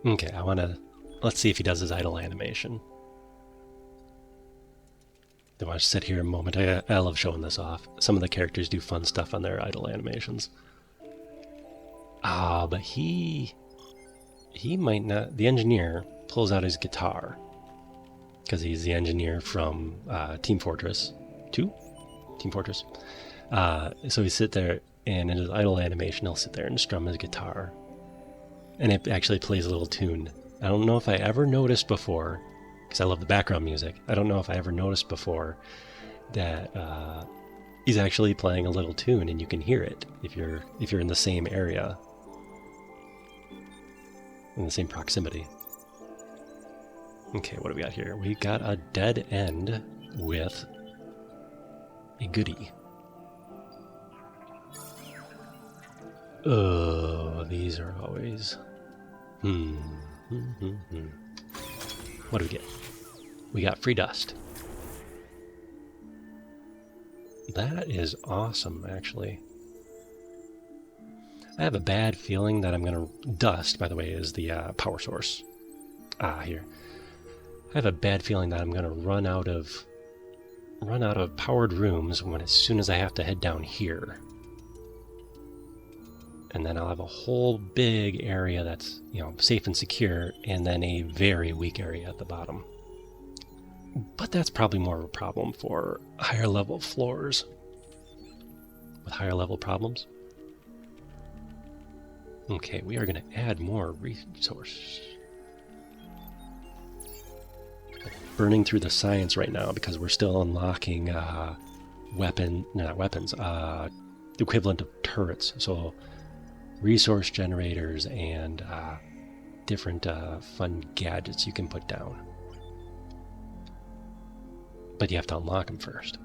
Okay, let's see if he does his idle animation. I want to sit here a moment. I love showing this off. Some of the characters do fun stuff on their idle animations. But he might not. The engineer pulls out his guitar because he's the engineer from Team Fortress 2? Team Fortress. So he sit there, and in his idle animation, he'll sit there and strum his guitar. And it actually plays a little tune. I don't know if I ever noticed before, because I love the background music. I don't know if I ever noticed before that he's actually playing a little tune, and you can hear it if you're in the same area, in the same proximity. Okay, what do we got here? We got a dead end with a goodie. Oh, these are always... What do we get? We got free dust. That is awesome, actually. I have a bad feeling that I'm going to... Dust, by the way, is the power source. Here. I have a bad feeling that I'm going to run out of powered rooms as soon as I have to head down here. And then I'll have a whole big area that's, safe and secure, and then a very weak area at the bottom. But that's probably more of a problem for higher level floors with higher level problems. Okay, we are going to add more resource. Burning through the science right now because we're still unlocking the equivalent of turrets. So resource generators and different fun gadgets you can put down. But you have to unlock them first.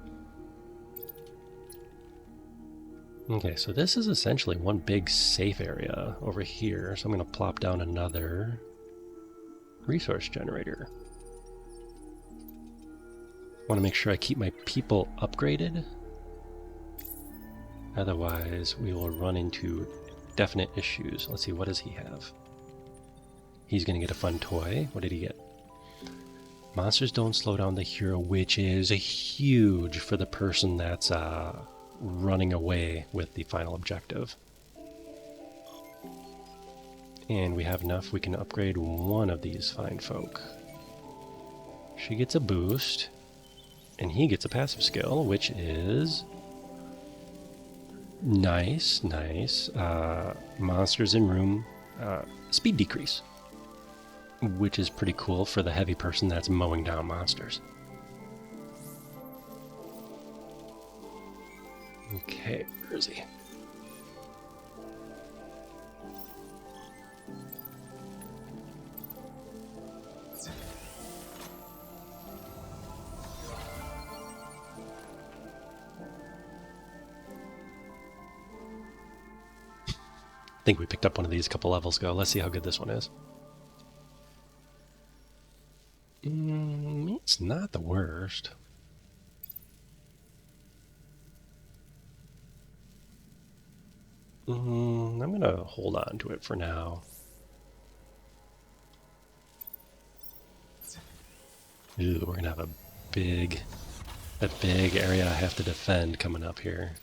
Okay, so this is essentially one big safe area over here. So I'm going to plop down another resource generator. I want to make sure I keep my people upgraded. Otherwise, we will run into definite issues. Let's see, what does he have? He's going to get a fun toy. What did he get? Monsters don't slow down the hero, which is huge for the person that's running away with the final objective. And we have enough. We can upgrade one of these fine folk. She gets a boost, and he gets a passive skill, which is... Nice. Monsters in room, speed decrease, which is pretty cool for the heavy person that's mowing down monsters. Okay, where is he? I think we picked up one of these a couple levels ago. Let's see how good this one is. It's not the worst. I'm going to hold on to it for now. Ooh, we're going to have a big area I have to defend coming up here.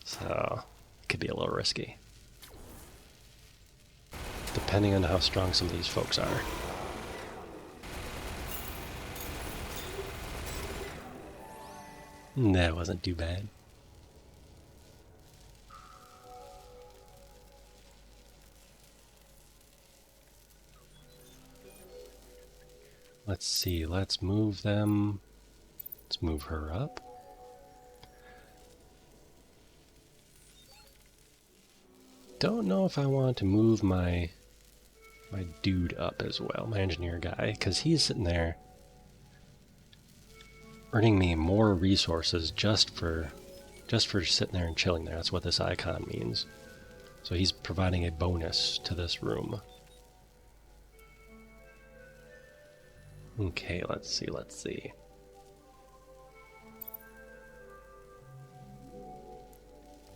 So, it could be a little risky. Depending on how strong some of these folks are. That wasn't too bad. Let's see, let's move them. Let's move her up. don't know if I want to move my dude up as well, my engineer guy, because he's sitting there earning me more resources just for sitting there and chilling there. That's what this icon means. So he's providing a bonus to this room. Okay, let's see.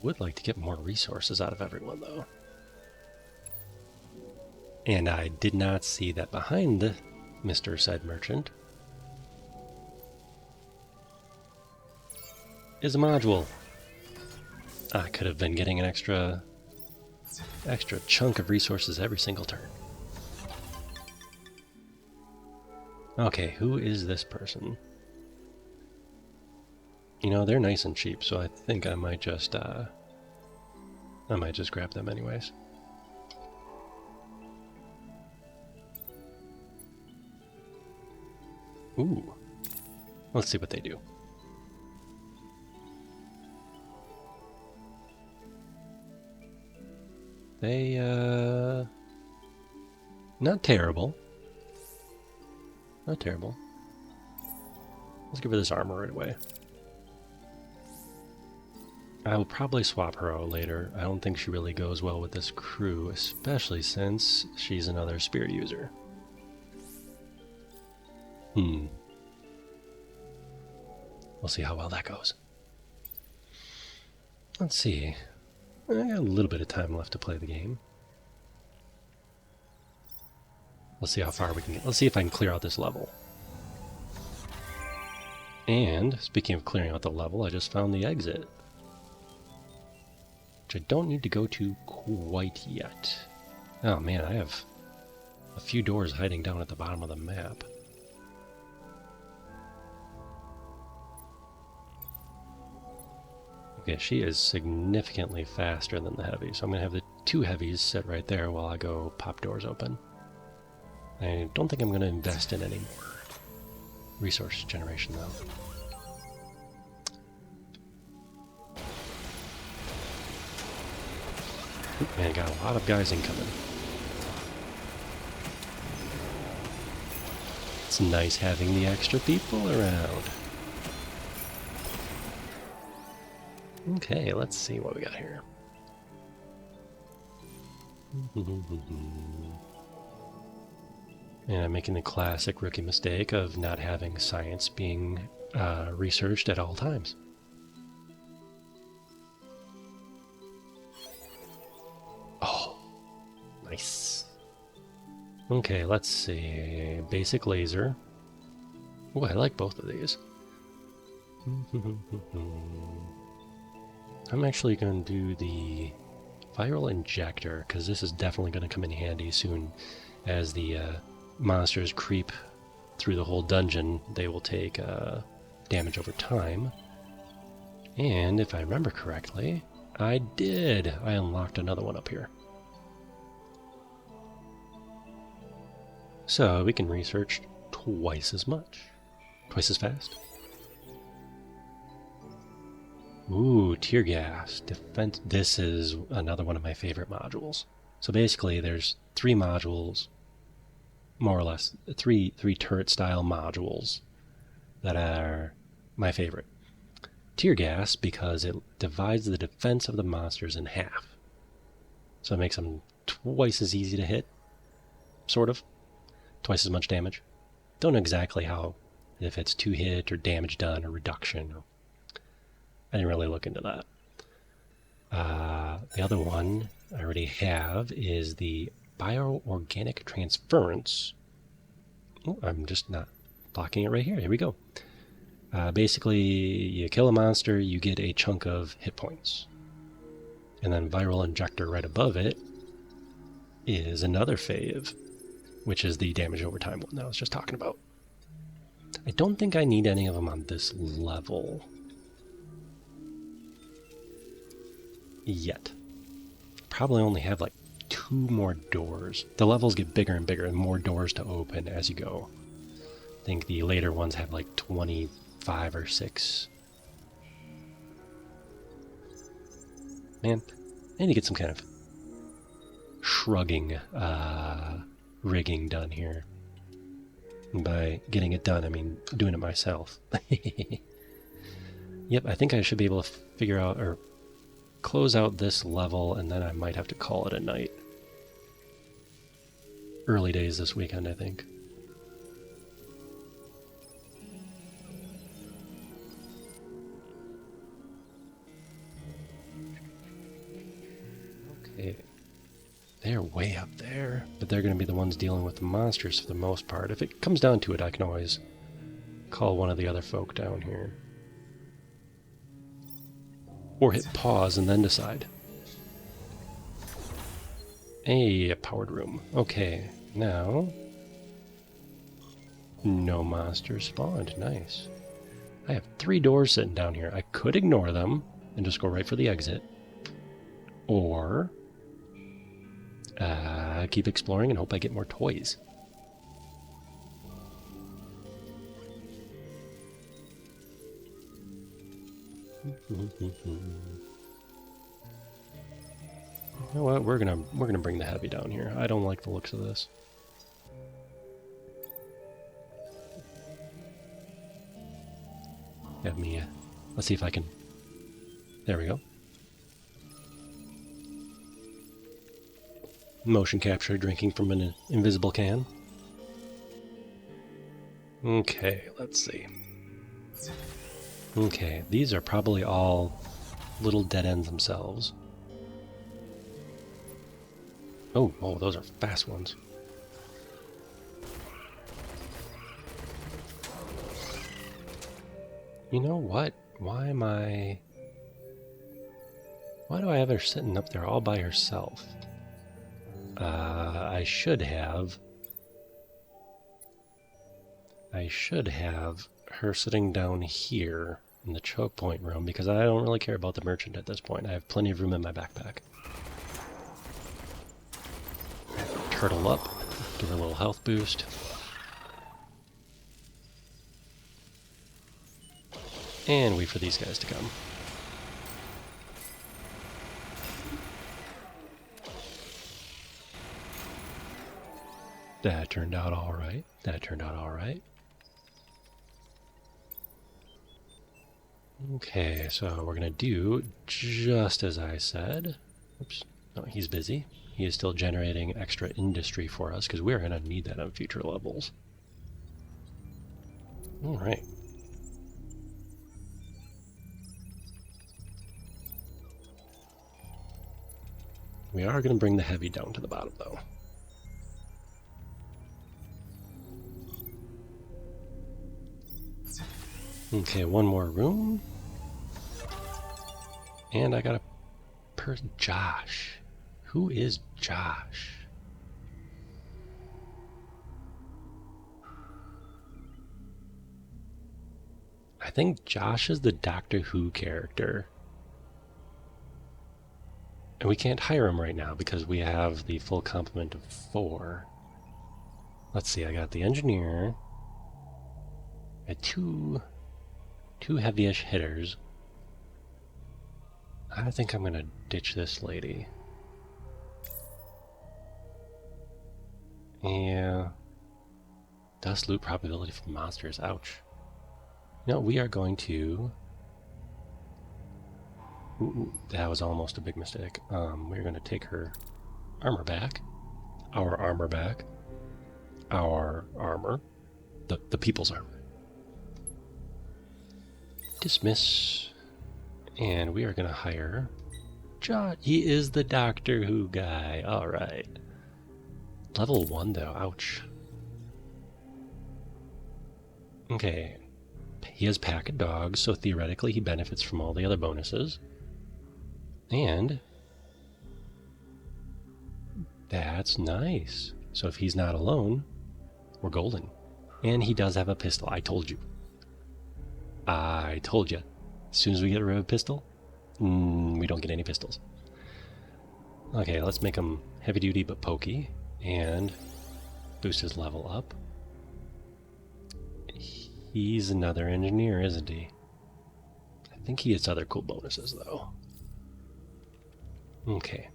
Would like to get more resources out of everyone, though. And I did not see that behind Mr. Said Merchant is a module. I could have been getting an extra chunk of resources every single turn. Okay, who is this person? You know, they're nice and cheap, so I think I might just grab them anyways. Ooh. Let's see what they do. They, not terrible. Not terrible. Let's give her this armor right away. I will probably swap her out later. I don't think she really goes well with this crew, especially since she's another spear user. We'll see how well that goes. Let's see. I got a little bit of time left to play the game. Let's see how far we can get. Let's see if I can clear out this level. And, speaking of clearing out the level, I just found the exit. Which I don't need to go to quite yet. Oh man, I have a few doors hiding down at the bottom of the map. Okay, she is significantly faster than the heavy, so I'm going to have the two heavies sit right there while I go pop doors open. I don't think I'm going to invest in any more resource generation, though. Oop, man, got a lot of guys incoming. It's nice having the extra people around. Okay, let's see what we got here. And I'm making the classic rookie mistake of not having science being researched at all times. Oh, nice. Okay, let's see. Basic laser. Oh, I like both of these. I'm actually going to do the viral injector, because this is definitely going to come in handy soon as the monsters creep through the whole dungeon. They will take damage over time. And if I remember correctly, I did. I unlocked another one up here. So we can research twice as much. Twice as fast. Ooh, tear gas. Defense. This is another one of my favorite modules. So basically there's three modules, more or less, three turret style modules that are my favorite. Tear gas, because it divides the defense of the monsters in half. So it makes them twice as easy to hit, sort of. Twice as much damage. Don't know exactly how, if it's 2 hit or damage done or reduction. I didn't really look into that. The other one I already have is the bioorganic transference. Oh, I'm just not blocking it right here. Here we go. Basically, you kill a monster, you get a chunk of hit points. And then viral injector right above it is another fave, which is the damage over time one that I was just talking about. I don't think I need any of them on this level yet. Probably only have like 2 more doors. The levels get bigger and bigger and more doors to open as you go. I think the later ones have like 25 or 6. Man, I need to get some kind of shrugging rigging done here. And by getting it done, I mean doing it myself. Yep, I think I should be able to figure out or close out this level, and then I might have to call it a night. Early days this weekend, I think. Okay. They're way up there, but they're going to be the ones dealing with the monsters for the most part. If it comes down to it, I can always call one of the other folk down here. Or hit pause and then decide. A powered room. Okay, now... no monsters spawned. Nice. I have 3 doors sitting down here. I could ignore them and just go right for the exit. Or... keep exploring and hope I get more toys. You know what? We're gonna bring the heavy down here. I don't like the looks of this. Have me. Let's see if I can. There we go. Motion capture, drinking from an invisible can. Okay, let's see. Okay, these are probably all little dead ends themselves. Oh, those are fast ones. You know what? Why do I have her sitting up there all by herself? I should have her sitting down here in the choke point room because I don't really care about the merchant at this point. I have plenty of room in my backpack. Turtle up, give her a little health boost. And wait for these guys to come. That turned out all right. Okay, so we're going to do just as I said. Oops. No, he's busy. He is still generating extra industry for us because we're going to need that on future levels. All right. We are going to bring the heavy down to the bottom, though. Okay, one more room. And I got a person, Josh. Who is Josh? I think Josh is the Doctor Who character. And we can't hire him right now because we have the full complement of 4. Let's see, I got the engineer. I had two heavy-ish hitters. I think I'm gonna ditch this lady. Yeah. Dust loot probability for monsters. Ouch. No, we are going to... Ooh, that was almost a big mistake. We're going to take her armor back. Our armor back. Our armor. The people's armor. Dismiss. And we are going to hire Josh. He is the Doctor Who guy. Alright. Level 1 though. Ouch. Okay. He has Pack of Dogs, so theoretically he benefits from all the other bonuses. And that's nice. So if he's not alone, we're golden. And he does have a pistol. I told you. I told you. As soon as we get rid of a pistol, we don't get any pistols. Okay, let's make him heavy duty but pokey and boost his level up. He's another engineer, isn't he? I think he gets other cool bonuses though. Okay.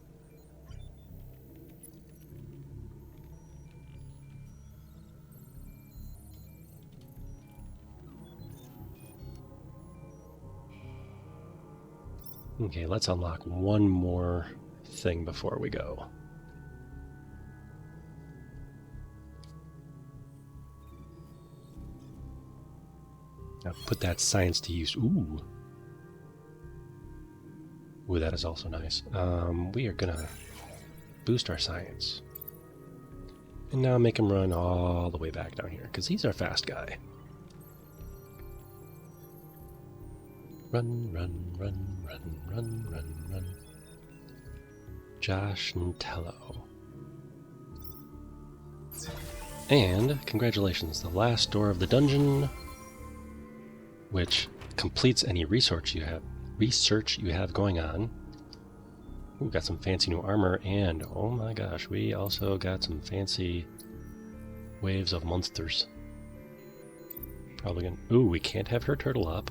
Okay, let's unlock one more thing before we go. Now put that science to use. Ooh. Ooh, that is also nice. We are gonna boost our science. And now make him run all the way back down here, because he's our fast guy. Run, run, run, run, run, run, run. Josh Ntello. And, congratulations, the last door of the dungeon, which completes any research you have going on. Ooh, got some fancy new armor, and oh my gosh, we also got some fancy waves of monsters. Probably gonna... Ooh, we can't have her turtle up.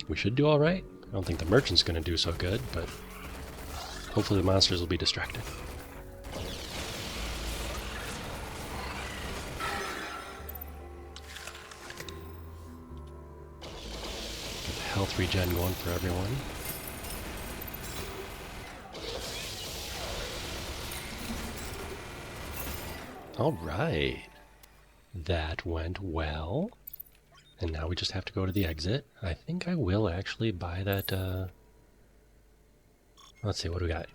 We should do alright. I don't think the merchant's gonna do so good, but hopefully the monsters will be distracted. Health regen going for everyone. Alright. That went well. And now we just have to go to the exit. I think I will actually buy that, let's see, what do we got?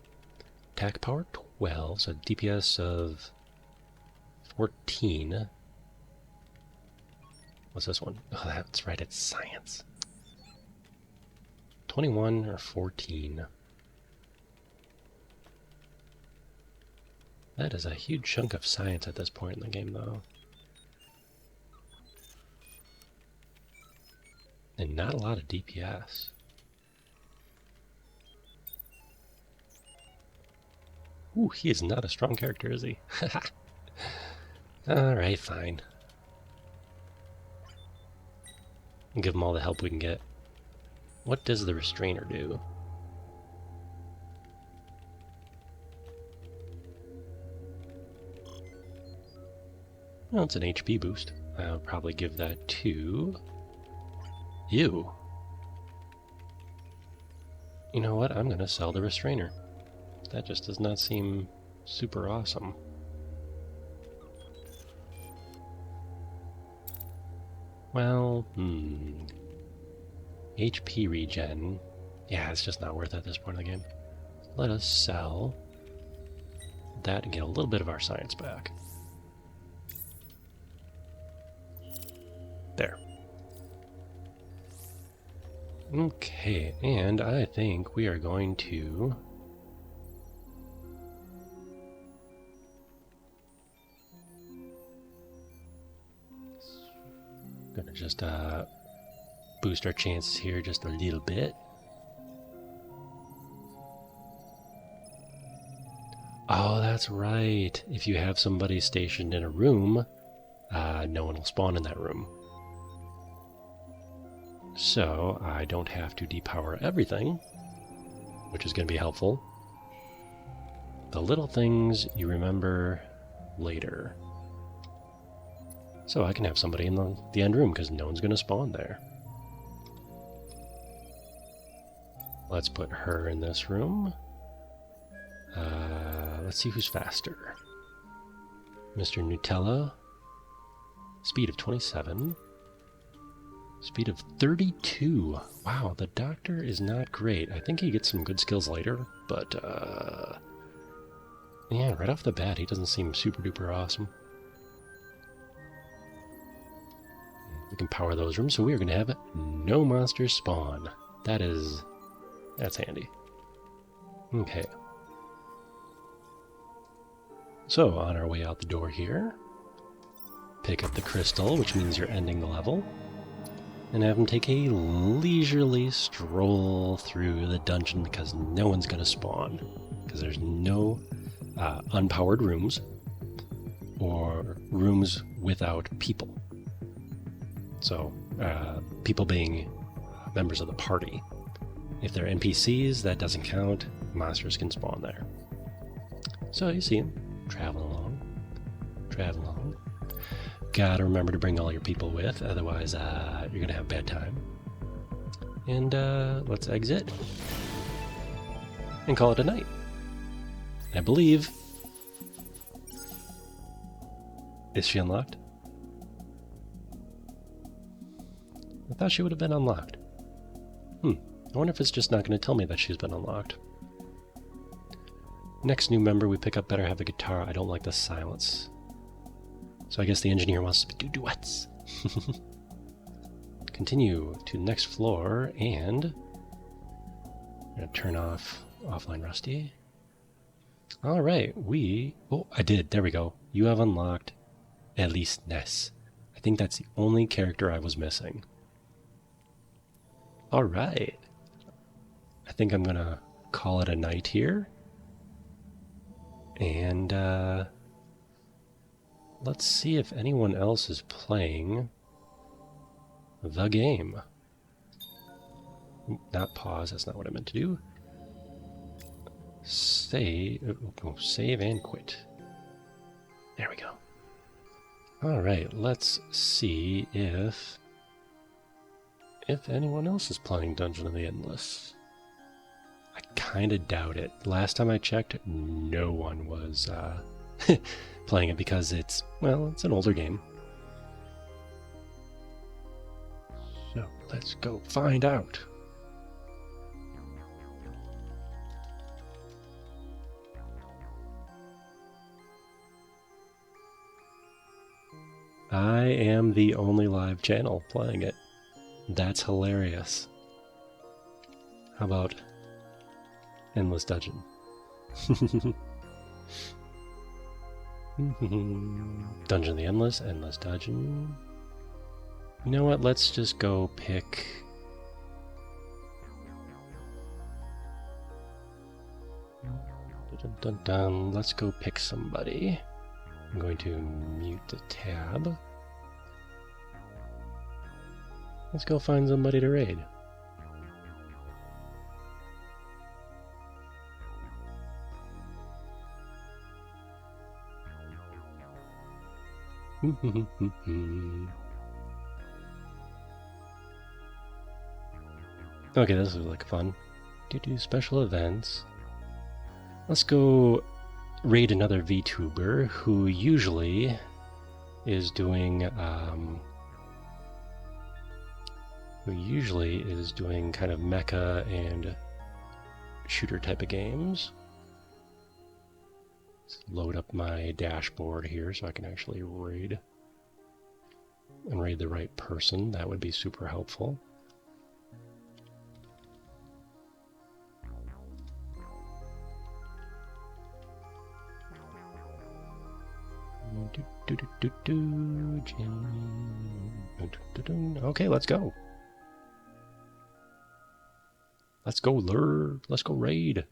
Attack power 12, so DPS of 14. What's this one? Oh, that's right, it's science. 21 or 14. That is a huge chunk of science at this point in the game, though. And not a lot of DPS. Ooh, he is not a strong character, is he? Alright, fine. We'll give him all the help we can get. What does the restrainer do? Well, it's an HP boost. I'll probably give that to... you. You know what? I'm going to sell the restrainer. That just does not seem super awesome. Well, HP regen. Yeah, it's just not worth it at this point in the game. Let us sell that and get a little bit of our science back. There. Okay, and I think we are going to... gonna just boost our chances here just a little bit. Oh, that's right. If you have somebody stationed in a room, no one will spawn in that room. So I don't have to depower everything, which is going to be helpful. The little things you remember later. So I can have somebody in the end room because no one's going to spawn there. Let's put her in this room. Let's see who's faster. Mr. Nutella. Speed of 27. Speed of 32. Wow, the doctor is not great. I think he gets some good skills later, but yeah, right off the bat, he doesn't seem super duper awesome. We can power those rooms, so we are going to have no monsters spawn. That's handy. Okay. So, on our way out the door here, pick up the crystal, which means you're ending the level, and have him take a leisurely stroll through the dungeon because no one's going to spawn. Because there's no unpowered rooms or rooms without people. So, people being members of the party. If they're NPCs, that doesn't count. Monsters can spawn there. So you see them. Travel along. Travel along. Gotta remember to bring all your people with, otherwise you're gonna have a bad time. And let's exit and call it a night. I believe. Is she unlocked? I thought she would have been unlocked. I wonder if it's just not going to tell me that she's been unlocked. Next new member we pick up better have a guitar. I don't like the silence. So I guess the engineer wants to do duets. Continue to the next floor and I'm going to turn off offline Rusty. Alright, oh, I did. There we go. You have unlocked Elise Ness. I think that's the only character I was missing. Alright. I think I'm going to call it a night here. And let's see if anyone else is playing the game. Not pause, that's not what I meant to do. Save and quit. There we go. Alright, let's see if anyone else is playing Dungeon of the Endless. I kind of doubt it. Last time I checked, no one was playing it because it's an older game. So let's go find out. I am the only live channel playing it. That's hilarious. How about Endless Dungeon? Dungeon of the Endless, Endless Dungeon. You know what? Let's just go pick... Dun, dun, dun. Let's go pick somebody. I'm going to mute the tab. Let's go find somebody to raid. Okay, this is like fun. Do special events. Let's go raid another VTuber who usually is doing kind of mecha and shooter type of games. Let's load up my dashboard here so I can actually raid and raid the right person. That would be super helpful. Okay, let's go. Let's go lure. Let's go raid.